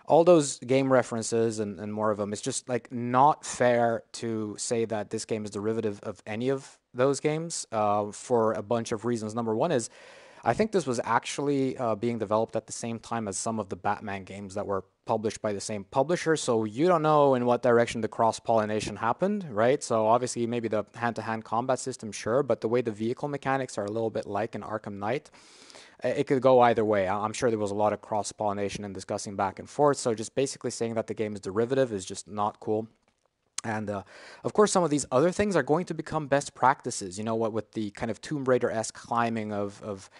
all those game references and more of them, it's just like not fair to say that this game is derivative of any of those games for a bunch of reasons. Number one is, I think this was actually being developed at the same time as some of the Batman games that were published by the same publisher, so you don't know in what direction the cross-pollination happened, right? So obviously maybe the hand-to-hand combat system, sure, but the way the vehicle mechanics are a little bit like in Arkham Knight, it could go either way. I'm sure there was a lot of cross-pollination and discussing back and forth, so just basically saying that the game is derivative is just not cool. And of course, some of these other things are going to become best practices, you know, what with the kind of Tomb Raider-esque climbing of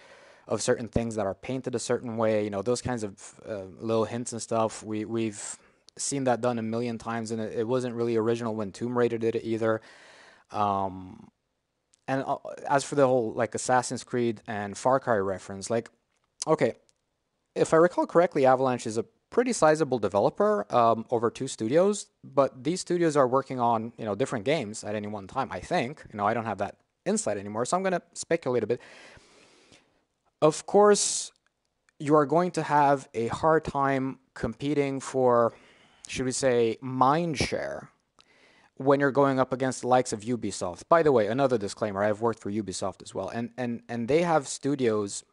certain things that are painted a certain way, you know, those kinds of little hints and stuff. We've seen that done a million times, and it wasn't really original when Tomb Raider did it either. And as for the whole, like, Assassin's Creed and Far Cry reference, like, okay, if I recall correctly, Avalanche is a pretty sizable developer over 2 studios, but these studios are working on, you know, different games at any one time, I think. You know, I don't have that insight anymore, so I'm going to speculate a bit. Of course, you are going to have a hard time competing for, should we say, mind share when you're going up against the likes of Ubisoft. By the way, another disclaimer, I've worked for Ubisoft as well, and they have studios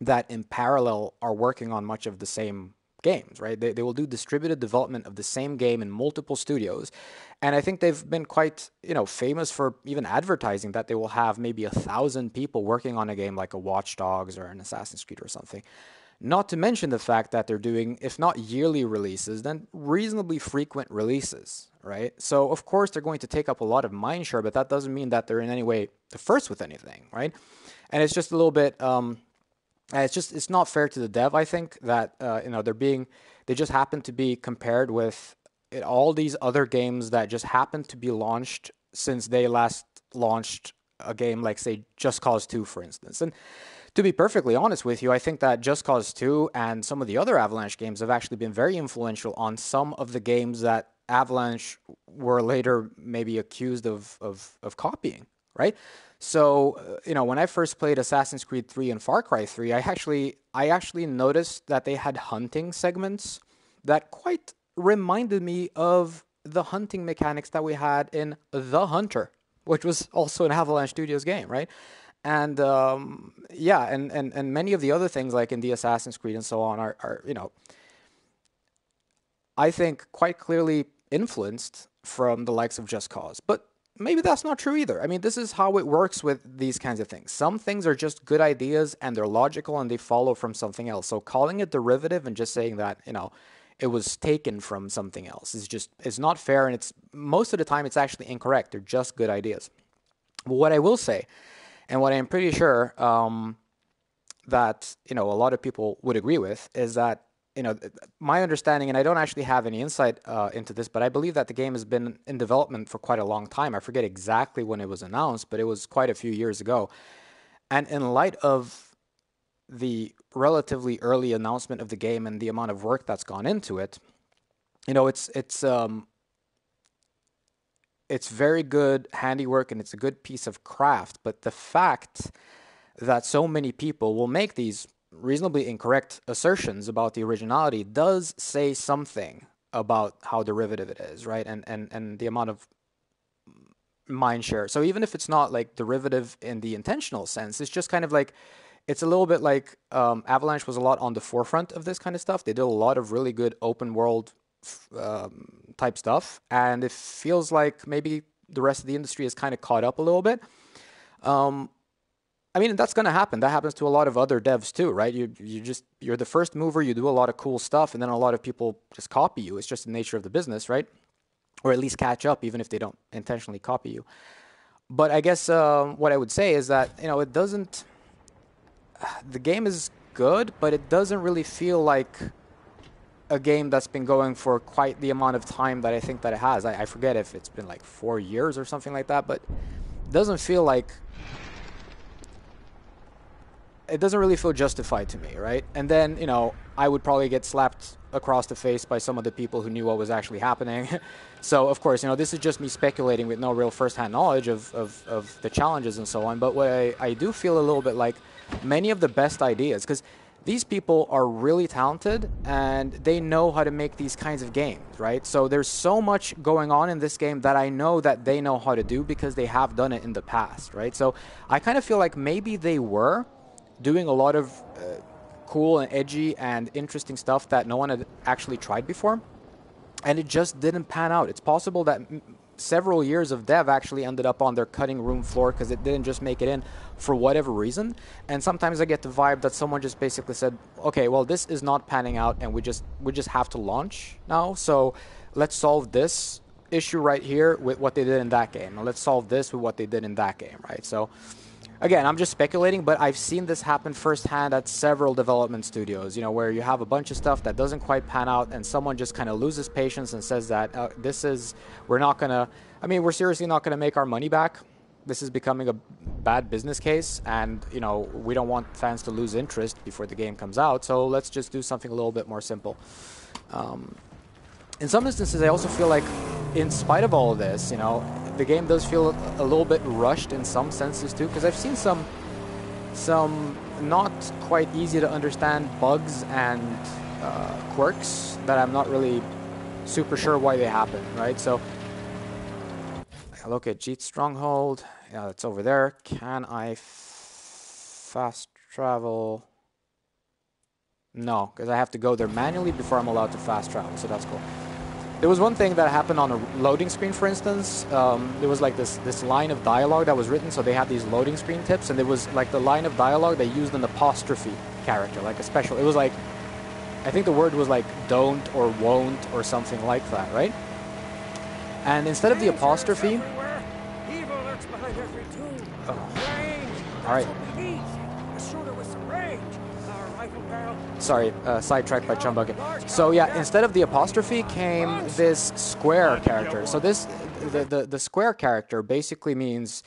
that in parallel are working on much of the same games, right? They will do distributed development of the same game in multiple studios, and I think they've been quite, you know, famous for even advertising that they will have maybe 1,000 people working on a game like a Watch Dogs or an Assassin's Creed or something. Not to mention the fact that they're doing, if not yearly releases, then reasonably frequent releases, right? So of course they're going to take up a lot of mindshare, but that doesn't mean that they're in any way the first with anything, right? And it's just a little bit it's not fair to the dev, I think, that you know, they just happen to be compared with all these other games that just happened to be launched since they last launched a game like, say, Just Cause 2, for instance. And to be perfectly honest with you, I think that Just Cause 2 and some of the other Avalanche games have actually been very influential on some of the games that Avalanche were later maybe accused of copying, right? So, you know, when I first played Assassin's Creed 3 and Far Cry 3, I actually noticed that they had hunting segments that quite reminded me of the hunting mechanics that we had in The Hunter, which was also an Avalanche Studios game, right? And yeah, and many of the other things like in the Assassin's Creed and so on are, you know, I think quite clearly influenced from the likes of Just Cause. But maybe that's not true either. I mean, this is how it works with these kinds of things. Some things are just good ideas and they're logical and they follow from something else. So calling it derivative and just saying that, you know, it was taken from something else is not fair, and it's most of the time it's actually incorrect. They're just good ideas. But what I will say, And what I'm pretty sure that, you know, a lot of people would agree with is that, you know, my understanding, and I don't actually have any insight into this, but I believe that the game has been in development for quite a long time. I forget exactly when it was announced, but it was quite a few years ago. And in light of the relatively early announcement of the game and the amount of work that's gone into it, you know, it's very good handiwork and it's a good piece of craft. But the fact that so many people will make these reasonably incorrect assertions about the originality does say something about how derivative it is, right? And the amount of mind share. So even if it's not like derivative in the intentional sense, it's just kind of like, it's a little bit like Avalanche was a lot on the forefront of this kind of stuff. They did a lot of really good open world type stuff, and it feels like maybe the rest of the industry is kind of caught up a little bit. I mean, that's going to happen. That happens to a lot of other devs too, right? You're the first mover, you do a lot of cool stuff, and then a lot of people just copy you. It's just the nature of the business, right? Or at least catch up, even if they don't intentionally copy you. But I guess what I would say is that, you know, it doesn't... The game is good, but it doesn't really feel like a game that's been going for quite the amount of time that I think that it has. I forget if it's been like 4 years or something like that, but it doesn't feel like... It doesn't really feel justified to me, right? And then, you know, I would probably get slapped across the face by some of the people who knew what was actually happening. So, of course, you know, this is just me speculating with no real first-hand knowledge of the challenges and so on. But what I do feel a little bit like many of the best ideas, because these people are really talented and they know how to make these kinds of games, right? So there's so much going on in this game that I know that they know how to do because they have done it in the past, right? So I kind of feel like maybe they were doing a lot of cool and edgy and interesting stuff that no one had actually tried before, and it just didn't pan out. It's possible that several years of dev actually ended up on their cutting room floor because it didn't just make it in for whatever reason. And sometimes I get the vibe that someone just basically said, okay, well, this is not panning out and we just have to launch now, so let's solve this issue right here with what they did in that game, and let's solve this with what they did in that game, right? So again, I'm just speculating, but I've seen this happen firsthand at several development studios, you know, where you have a bunch of stuff that doesn't quite pan out and someone just kind of loses patience and says that we're seriously not going to make our money back. This is becoming a bad business case, and, you know, we don't want fans to lose interest before the game comes out, so let's just do something a little bit more simple. In some instances, I also feel like, in spite of all of this, you know, the game does feel a little bit rushed in some senses too, because I've seen some not quite easy to understand bugs and quirks that I'm not really super sure why they happen, right? So I look at Jeet's Stronghold. Yeah, it's over there. Can I fast travel? No, because I have to go there manually before I'm allowed to fast travel, so that's cool. There was one thing that happened on a loading screen, for instance. There was like this line of dialogue that was written, so they had these loading screen tips, and there was like the line of dialogue, they used an apostrophe character, like a special. It was like, I think the word was like don't or won't or something like that, right? And instead of the apostrophe... Evil lurks behind every tomb. Oh. All right. A shooter with some range. Our rifle barrel. Sorry, sidetracked by Chumbucket. So yeah, instead of the apostrophe came this square character. So the square character basically means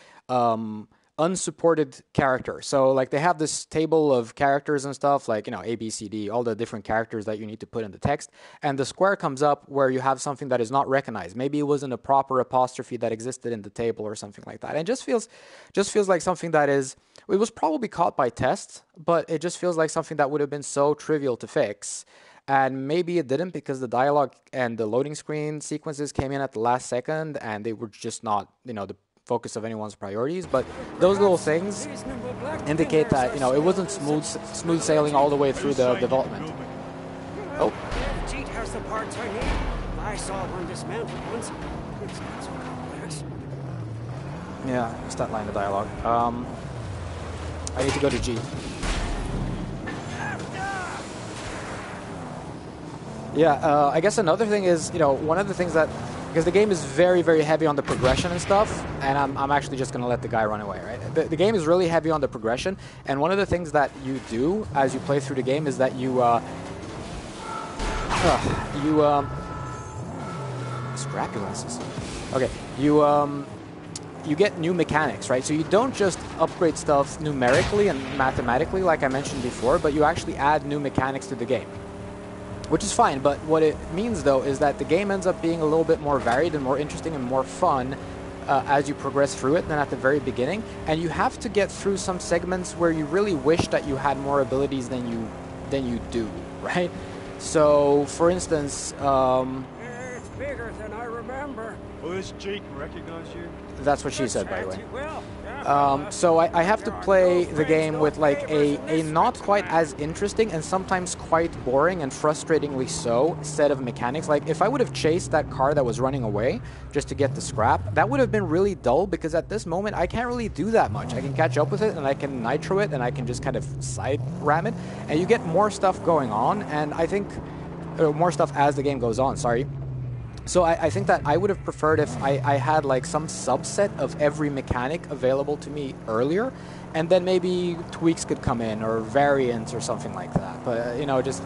unsupported character. So like they have this table of characters and stuff, like, you know, A, B, C, D, all the different characters that you need to put in the text. And the square comes up where you have something that is not recognized. Maybe it wasn't a proper apostrophe that existed in the table or something like that. And it just feels like something that is, it was probably caught by test, but it just feels like something that would have been so trivial to fix. And maybe it didn't because the dialogue and the loading screen sequences came in at the last second and they were just not, you know, the focus of anyone's priorities. But those little things indicate that, you know, it wasn't smooth sailing all the way through the development. Oh. Jeet has the parts I need. I saw one dismantled once. It's not so complex. Yeah, it's that line of dialogue. I need to go to G. Yeah, I guess another thing is, you know, one of the things that because the game is very, very heavy on the progression and stuff, and I'm actually just going to let the guy run away, right? The game is really heavy on the progression, and one of the things that you do as you play through the game is that you scrapulences. Okay, you get new mechanics, right? So you don't just upgrade stuff numerically and mathematically like I mentioned before, but you actually add new mechanics to the game, which is fine. But what it means, though, is that the game ends up being a little bit more varied and more interesting and more fun as you progress through it than at the very beginning. And you have to get through some segments where you really wish that you had more abilities than you do, right? So, for instance, It's bigger than I remember. Well, this Jake recognize you? that's what she said, by the way. Well, So I have to play the game with like a not quite as interesting and sometimes quite boring and frustratingly so set of mechanics. Like if I would have chased that car that was running away just to get the scrap, that would have been really dull because at this moment I can't really do that much. I can catch up with it and I can nitro it and I can just kind of side ram it, and you get more stuff going on, and I think more stuff as the game goes on, sorry. So I think that I would have preferred if I had like some subset of every mechanic available to me earlier, and then maybe tweaks could come in or variants or something like that. But you know, just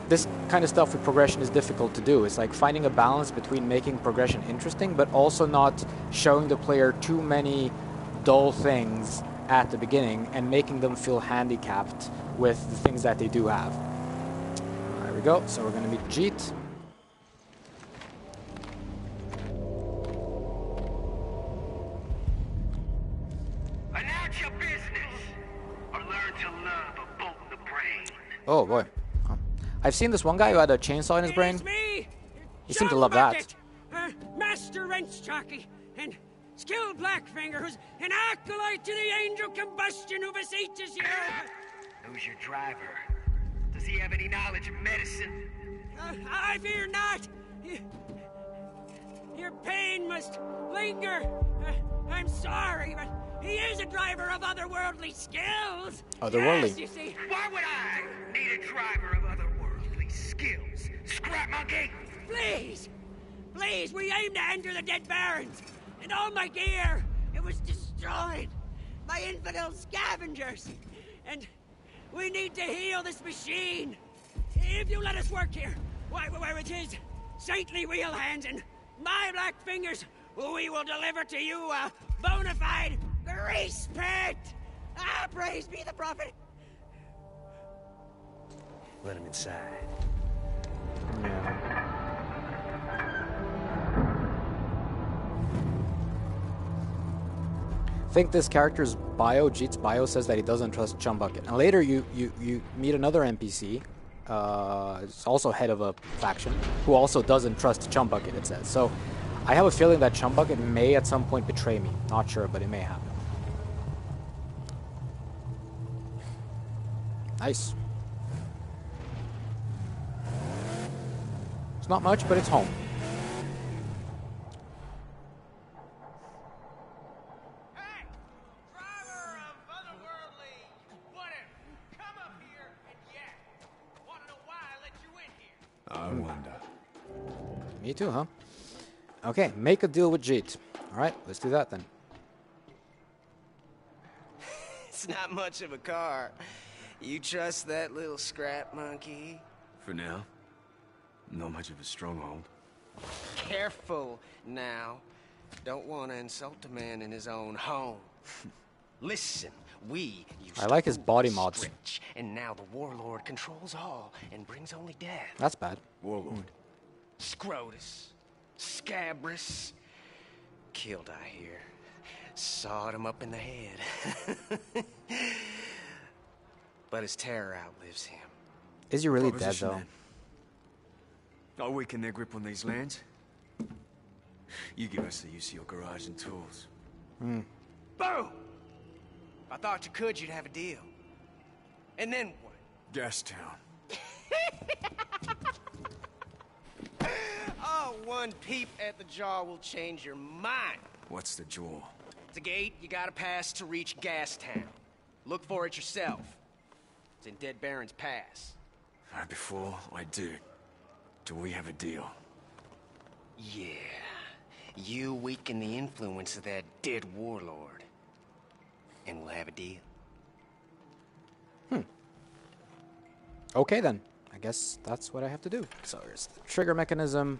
this kind of stuff with progression is difficult to do. It's like finding a balance between making progression interesting, but also not showing the player too many dull things at the beginning and making them feel handicapped with the things that they do have. There we go. So we're going to meet Jeet. Announce your business, or learn to love a bolt in the brain. Oh boy. Huh. I've seen this one guy who had a chainsaw in his brain. It's me. He seemed to love that. Master wrench jockey and skilled Blackfinger, who's an acolyte to the angel combustion who beseeches you. Who's your driver? Does he have any knowledge of medicine? I fear not. Your pain must linger. I'm sorry, but he is a driver of otherworldly skills. Otherworldly? Yes, you see. Why would I need a driver of otherworldly skills? Scrap monkey! Please, please, we aim to enter the Dead Barrens, and all my gear, it was destroyed by infidel scavengers, and we need to heal this machine. If you let us work here, why, with his saintly wheel hands and my black fingers, we will deliver to you a bona fide grease pit. Praise be the prophet. Let him inside. I think this character's bio, Jeet's bio, says that he doesn't trust Chumbucket. And later you meet another NPC, it's also head of a faction, who also doesn't trust Chumbucket, it says. So I have a feeling that Chumbucket may at some point betray me. Not sure, but it may happen. Nice. It's not much, but it's home. Hey, driver of otherworldly whatever, come up here and wanna know why I let you in here? I wonder. Me too, huh? Okay, make a deal with Jeet. Alright, let's do that then. It's not much of a car. You trust that little scrap monkey? For now, not much of a stronghold. Careful now. Don't want to insult a man in his own home. Listen, we used I like his body mods. stretch, and now the warlord controls all and brings only death. That's bad. Warlord. Scrotus, Scabrous, killed I hear. Sawed him up in the head. But his terror outlives him. Is he really dead, Proposition, though? then. I'll weaken their grip on these lands. You give us the use of your garage and tools. Boom! I thought you could, you'd have a deal. And then what? Gastown. Oh, one peep at the jaw will change your mind. What's the jaw? It's a gate you gotta pass to reach Gastown. Look for it yourself. It's in Dead Baron's Pass. Right before I do we have a deal? Yeah. You weaken the influence of that dead warlord, and we'll have a deal. Okay then. I guess that's what I have to do. So here's the trigger mechanism.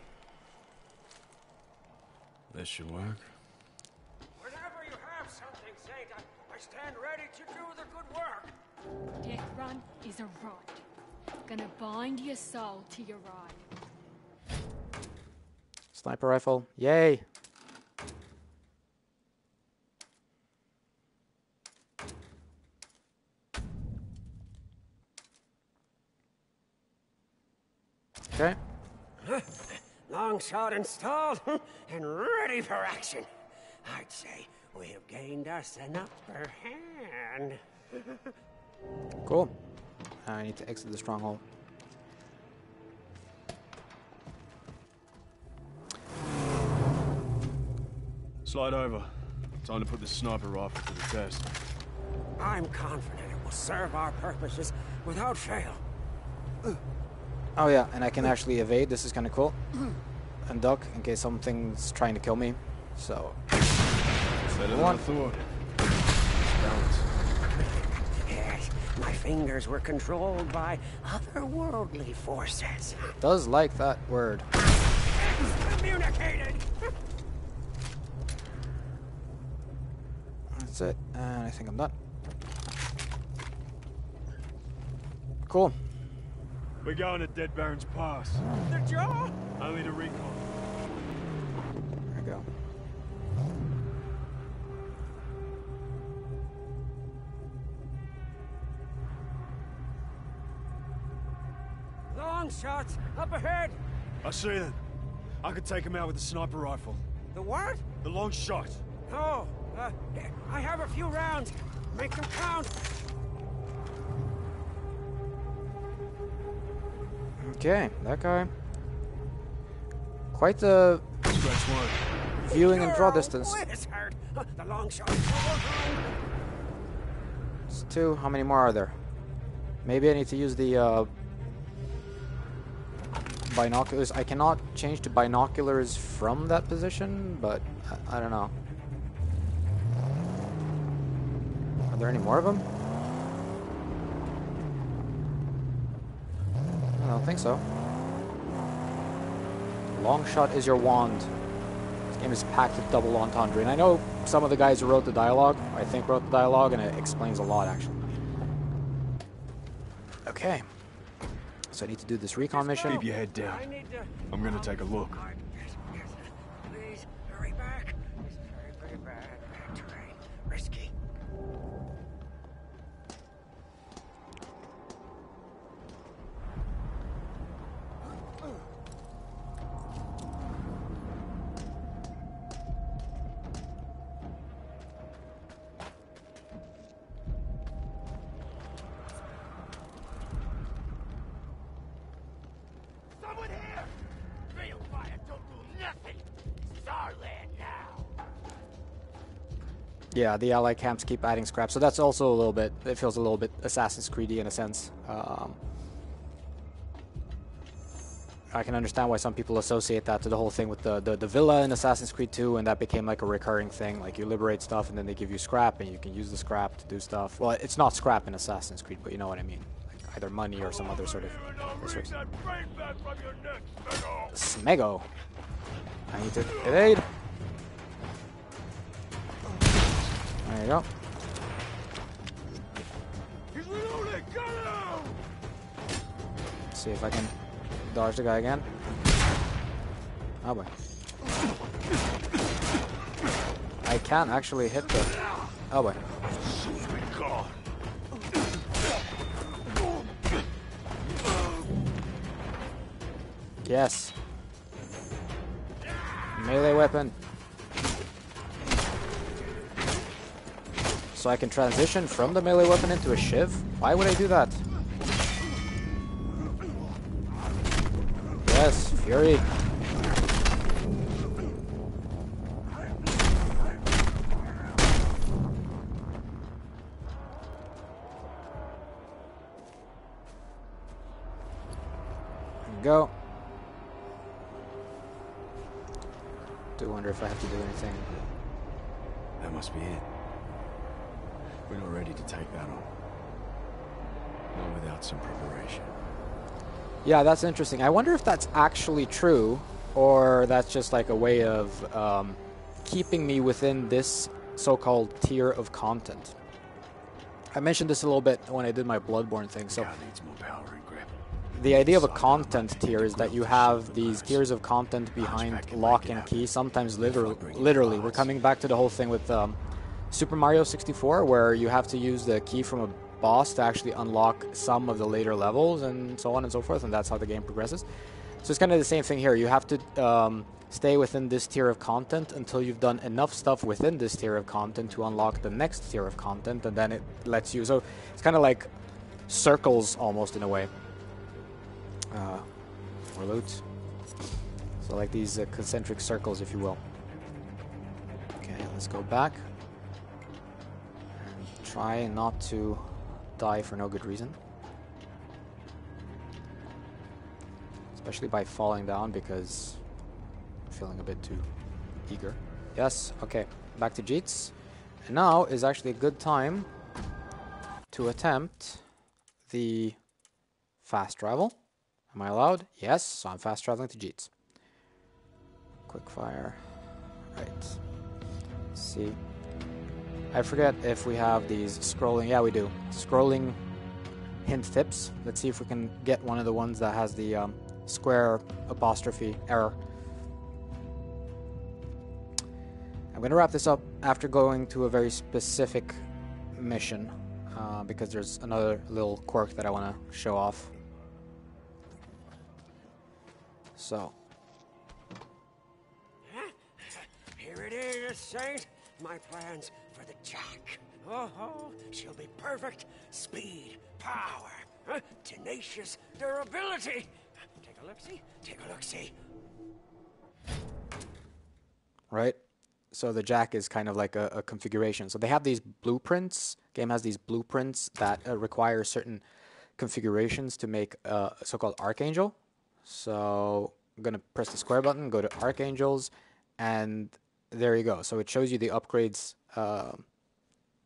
This should work. Whenever you have something, Saint, I stand ready to do the good work. Death Run is a rite. Gonna bind your soul to your ride. Sniper rifle. Yay! Okay. Long shot installed and ready for action. I'd say we have gained us an upper hand. Cool. I need to exit the stronghold. Slide over. Time to put this sniper rifle to the test. I'm confident it will serve our purposes without fail. Oh yeah, and I can actually evade. This is kind of cool. And duck in case something's trying to kill me. So. Better than I thought. Balance. Yes, my fingers were controlled by otherworldly forces. Does like that word. Communicated. That's it. And I think I'm done. Cool. We're going to Dead Baron's Pass. The jaw. Only to recon. There we go. Long shots up ahead. I see them. I could take him out with a sniper rifle. The what? The long shot. Oh, I have a few rounds. Make them count. Okay, that guy. Quite the Scratch one. viewing and draw You're a distance. wizard. The long shot. It's 2. How many more are there? Maybe I need to use the binoculars. I cannot change to binoculars from that position, but I don't know. Are there any more of them? I don't think so. Long shot is your wand. This game is packed with double entendre, and I know some of the guys who wrote the dialogue, I think wrote the dialogue, and it explains a lot actually. Okay. So I need to do this recon mission. Keep your head down. I need to. I'm gonna take a look. Please hurry back. This is very bad terrain. Risky. Someone here! Field fire don't do nothing! This is our land now! Yeah, the ally camps keep adding scrap, so that's also a little bit, it feels a little bit Assassin's Creedy in a sense. I can understand why some people associate that to the whole thing with the villa in Assassin's Creed 2, and that became like a recurring thing. Like you liberate stuff and then they give you scrap and you can use the scrap to do stuff. Well, it's not scrap in Assassin's Creed, but you know what I mean. Like either money or some other sort of resource. Smego. I need to evade. There you go. See if I can dodge the guy again. Oh boy. I can't actually hit the... Oh boy. Yes. Melee weapon. So I can transition from the melee weapon into a shiv? Why would I do that? Yes, Fury. Go. do wonder if I have to do anything. That must be it. We're not ready to take that on. Not without some preparation. Yeah, that's interesting. I wonder if that's actually true, or that's just like a way of keeping me within this so-called tier of content. I mentioned this a little bit when I did my Bloodborne thing. So needs more power and grip. the idea of a content tier is that you have these tiers of content behind lock and key, sometimes literally. We're coming back to the whole thing with Super Mario 64, where you have to use the key from a boss to actually unlock some of the later levels, and so on and so forth, and that's how the game progresses. So it's kind of the same thing here. You have to stay within this tier of content until you've done enough stuff within this tier of content to unlock the next tier of content, and then it lets you... So it's kind of like circles, almost, in a way. Or loot. So like these concentric circles, if you will. Okay, let's go back. And try not to die for no good reason. Especially by falling down, because I'm feeling a bit too eager. Yes, okay, back to Jeets. And now is actually a good time to attempt the fast travel. Am I allowed? Yes, so I'm fast traveling to Jeets. Quick fire. Right. Let's see. I forget if we have these scrolling. Yeah, we do. Scrolling hint tips. Let's see if we can get one of the ones that has the square apostrophe error. I'm going to wrap this up after going to a very specific mission, because there's another little quirk that I want to show off. So. Here it is, Saint. My plans for the Jack. Oh, she'll be perfect. Speed, power, tenacious durability. Take a look-see. Take a look-see. Right? So the Jack is kind of like a configuration. So they have these blueprints. Game has these blueprints that require certain configurations to make a so-called Archangel. So I'm going to press the square button, go to Archangels, and there you go. So it shows you the upgrades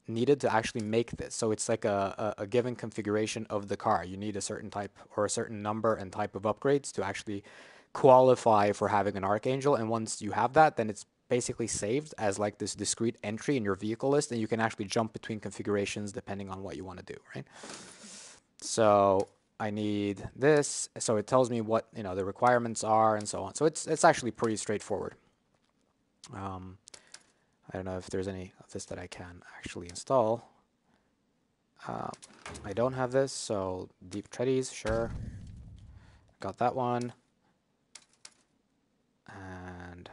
needed to actually make this. So it's like a given configuration of the car. You need a certain type or a certain number and type of upgrades to actually qualify for having an Archangel. And once you have that, then it's basically saved as like this discrete entry in your vehicle list, and you can actually jump between configurations depending on what you want to do, right? So I need this, so it tells me what, you know, the requirements are and so on. So it's actually pretty straightforward. I don't know if there's any of this that I can actually install. I don't have this, so deep treadies, sure. Got that one. And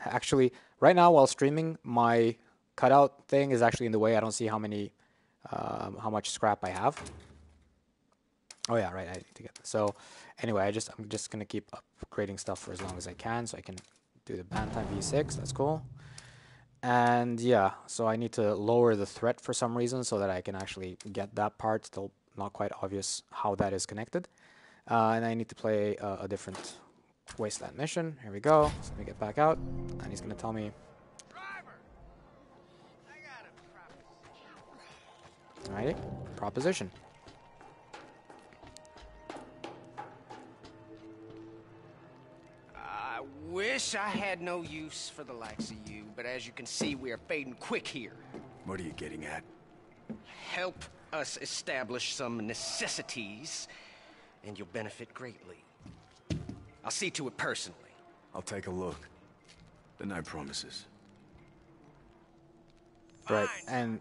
actually, right now while streaming, my cutout thing is actually in the way. I don't see how much scrap I have. Oh yeah, right. I need to get this. So anyway, I'm just gonna keep upgrading stuff for as long as I can, so I can do the Bantam V6. That's cool. And yeah, so I need to lower the threat for some reason so that I can actually get that part. Still not quite obvious how that is connected. And I need to play a different Wasteland mission. Here we go. So let me get back out, and he's gonna tell me. Alrighty, proposition. I wish I had no use for the likes of you, but as you can see, we are fading quick here. What are you getting at? Help us establish some necessities, and you'll benefit greatly. I'll see to it personally. I'll take a look. But no promises. Right, and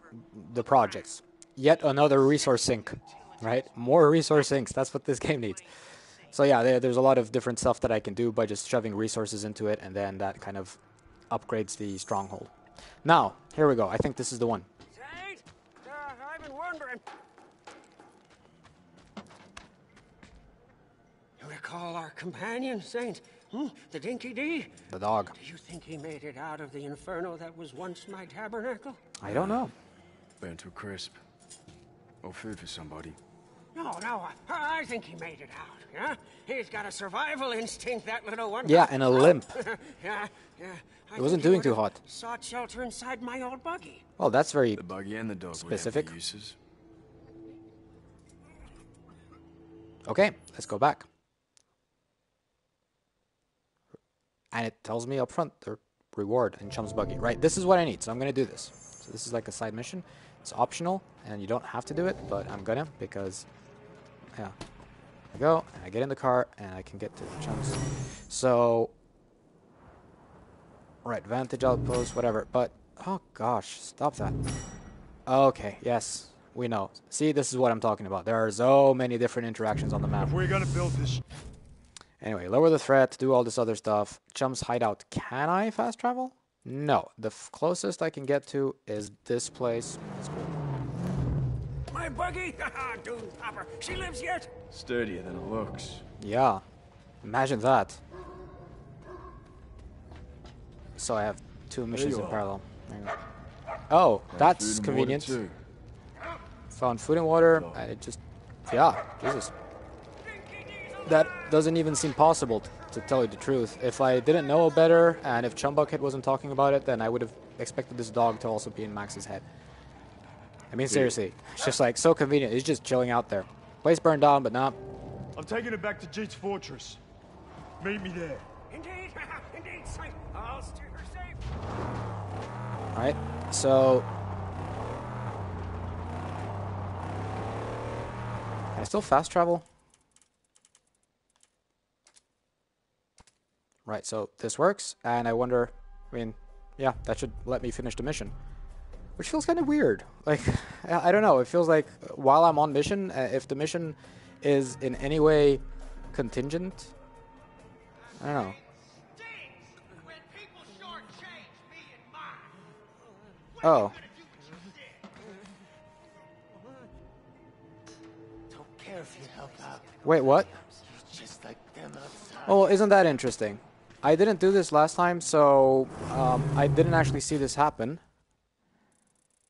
the projects. Yet another resource sink, right? More resource sinks. That's what this game needs. So yeah, there's a lot of different stuff that I can do by just shoving resources into it, and then that kind of upgrades the stronghold. Now, here we go. I think this is the one. Saint, I've been wondering. You recall our companion, Saint? The Dinky D? The dog. Do you think he made it out of the inferno that was once my tabernacle? I don't know. Burnt to a crisp. Or food for somebody. No, I think he made it out. yeah? He's got a survival instinct, that little one. Yeah, and a limp. yeah. It wasn't doing too hot. Sought shelter inside my old buggy. Well, that's very The buggy and the dog specific. would have uses. Okay, let's go back. And it tells me up front the reward in Chum's buggy. Right, this is what I need, so I'm going to do this. So this is like a side mission. It's optional, and you don't have to do it, but I'm gonna because, yeah. I go, and I get in the car, and I can get to Chum's. So, right, vantage outpost, whatever. But, oh gosh, stop that. Okay, yes, we know. See, this is what I'm talking about. There are so many different interactions on the map. If we're gonna build this... Anyway, lower the threat, do all this other stuff. Chum's hideout. Can I fast travel? No. The closest I can get to is this place. That's cool. My buggy? Doom popper. She lives yet? Sturdier than it looks. Yeah. Imagine that. So I have 2 missions in parallel. There you go. Oh, that's convenient. Found food and water, and it just... Yeah, Jesus. That doesn't even seem possible, to tell you the truth. If I didn't know better, and if Chumbucket wasn't talking about it, then I would have expected this dog to also be in Max's head. I mean, seriously. It's just like, so convenient. He's just chilling out there. Place burned down, but not. I'm taking it back to Jeet's fortress. Meet me there. Indeed, indeed, safe. I'll steer her safe. Alright, so... Can I still fast travel? Right, so this works, and I wonder... I mean, yeah, that should let me finish the mission. Which feels kind of weird. Like, I don't know, it feels like while I'm on mission, if the mission is in any way contingent, I don't know. Oh. Wait, what? Oh, isn't that interesting? I didn't do this last time, so I didn't actually see this happen.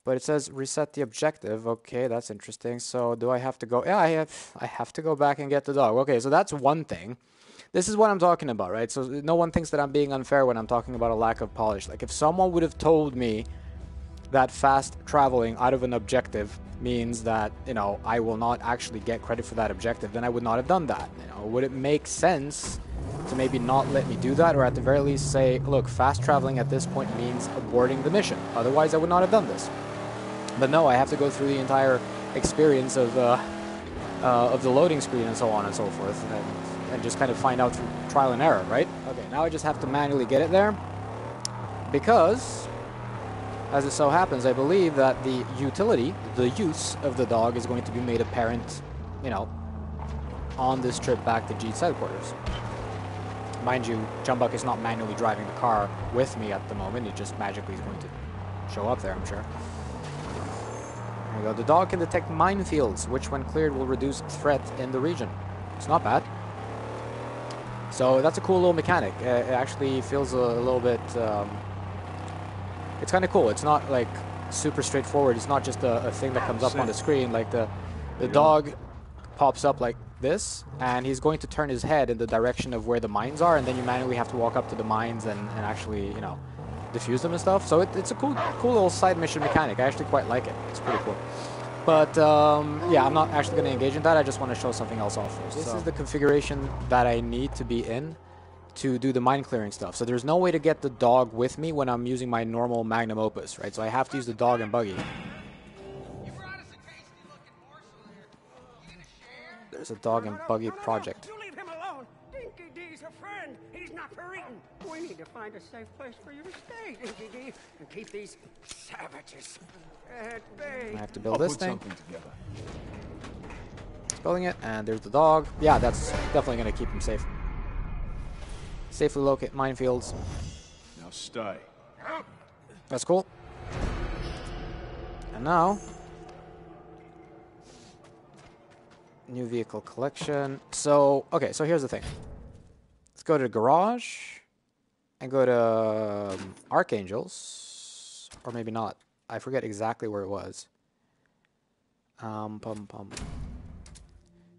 But it says reset the objective. Okay, that's interesting. So do I have to go? Yeah, I have to go back and get the dog. Okay, so that's one thing. This is what I'm talking about, right? So no one thinks that I'm being unfair when I'm talking about a lack of polish. Like if someone would have told me that fast traveling out of an objective means that, you know, I will not actually get credit for that objective, then I would not have done that. You know, would it make sense to maybe not let me do that, or at the very least say, look, fast traveling at this point means aborting the mission. Otherwise, I would not have done this. But no, I have to go through the entire experience of the loading screen and so on and so forth, and just kind of find out through trial and error, right? Okay, now I just have to manually get it there, because, as it so happens, I believe that the utility, the use of the dog is going to be made apparent, you know, on this trip back to Jeet's headquarters. Mind you, Chumbuck is not manually driving the car with me at the moment. He just magically is going to show up there, I'm sure. There we go. The dog can detect minefields, which when cleared will reduce threat in the region. It's not bad. So that's a cool little mechanic. It actually feels a little bit... it's kind of cool. It's not like super straightforward. It's not just a thing that comes up on the screen. Like the dog pops up like this, and he's going to turn his head in the direction of where the mines are, and then you manually have to walk up to the mines and actually, you know, defuse them and stuff. So it's a cool little side mission mechanic. I actually quite like it. It's pretty cool. But yeah, I'm not actually going to engage in that. I just want to show something else off first. This is the configuration that I need to be in to do the mine clearing stuff. So there's no way to get the dog with me when I'm using my normal magnum opus, right? So I have to use the dog and buggy. There's a dog and buggy project. You leave him alone. Dinky D's a friend. He's not for eating. We need to find a safe place for you to stay, Dinky D, and keep these savages at bay. I have to build this thing. It's building it, and there's the dog. Yeah, that's definitely going to keep him safe. Safely locate minefields. Now stay. That's cool. And now, new vehicle collection. So, okay, so here's the thing. Let's go to the garage and go to Archangels, or maybe not. I forget exactly where it was.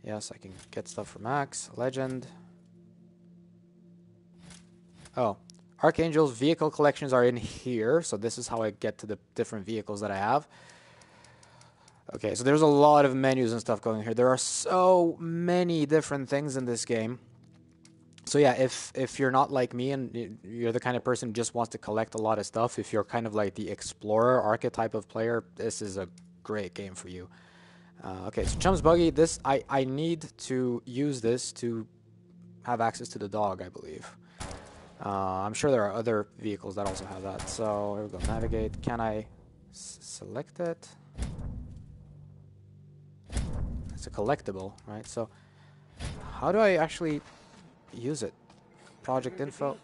Yes, I can get stuff for Max. Legend. Oh. Archangel's vehicle collections are in here, so this is how I get to the different vehicles that I have. Okay, so there's a lot of menus and stuff going here. There are so many different things in this game. So yeah, if you're not like me and you're the kind of person who just wants to collect a lot of stuff, if you're kind of like the explorer archetype of player, this is a great game for you. Okay, so Chum's Buggy, this I need to use this to have access to the dog, I believe. I'm sure there are other vehicles that also have that. So here we go, navigate. Can I select it? It's a collectible, right? So how do I actually use it? Project info.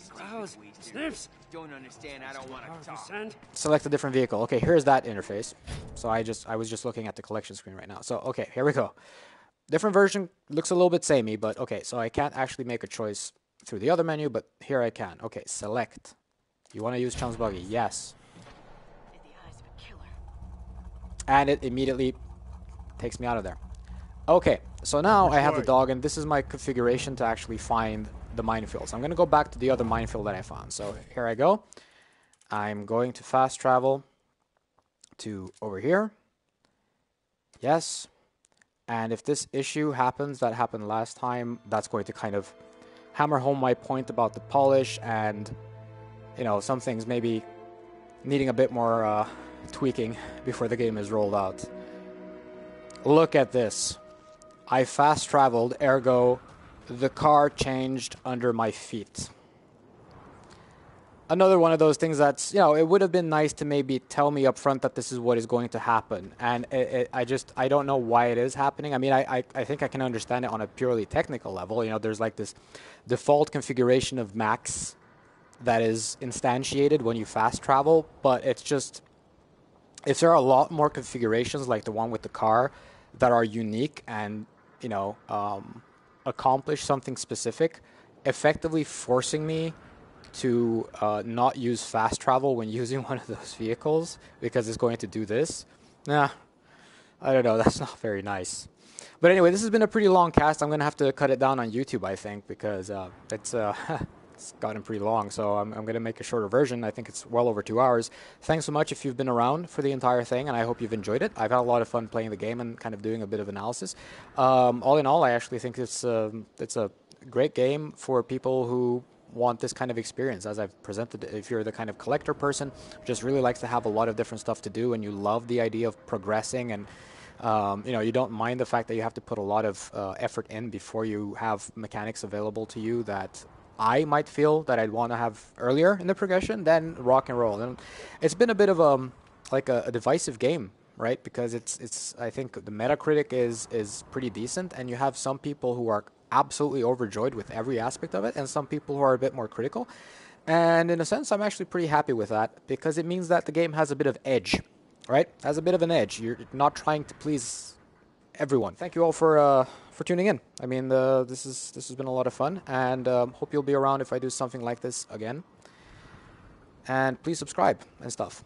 Growls, sniffs. Don't understand. I don't want to talk. Select a different vehicle. Okay, here's that interface. So I was just looking at the collection screen right now. So okay, here we go. Different version, looks a little bit samey, but okay, so I can't actually make a choice through the other menu, but here I can. Okay, select. You want to use Chum's Buggy? Yes. And it immediately takes me out of there. Okay, so now I have the dog, and this is my configuration to actually find the minefields. I'm going to go back to the other minefield that I found. So here I go. I'm going to fast travel to over here. Yes. And if this issue happens that happened last time, that's going to kind of hammer home my point about the polish and, you know, some things maybe needing a bit more tweaking before the game is rolled out. Look at this. I fast traveled, ergo the car changed under my feet. Another one of those things that's, you know, it would have been nice to maybe tell me up front that this is what is going to happen. And I don't know why it is happening. I mean, I think I can understand it on a purely technical level. You know, there's like this default configuration of Max that is instantiated when you fast travel. But it's just, if there are a lot more configurations like the one with the car that are unique and, you know, accomplish something specific, effectively forcing me to not use fast travel when using one of those vehicles because it's going to do this. Nah, I don't know. That's not very nice. But anyway, this has been a pretty long cast. I'm going to have to cut it down on YouTube, I think, because it's gotten pretty long. So I'm going to make a shorter version. I think it's well over 2 hours. Thanks so much if you've been around for the entire thing, and I hope you've enjoyed it. I've had a lot of fun playing the game and kind of doing a bit of analysis. All in all, I actually think it's a great game for people who want this kind of experience as I've presented it. If you're the kind of collector person who just really likes to have a lot of different stuff to do and you love the idea of progressing and you know, you don't mind the fact that you have to put a lot of effort in before you have mechanics available to you that I might feel that I'd want to have earlier in the progression, then rock and roll. And it's been a bit of like a divisive game, right? Because it's I think the Metacritic is pretty decent, and you have some people who are absolutely overjoyed with every aspect of it, and some people who are a bit more critical. And in a sense, I'm actually pretty happy with that because it means that the game has a bit of edge, right? Has a bit of an edge. You're not trying to please everyone. Thank you all for tuning in. I mean, this has been a lot of fun, and hope you'll be around if I do something like this again. And please subscribe and stuff.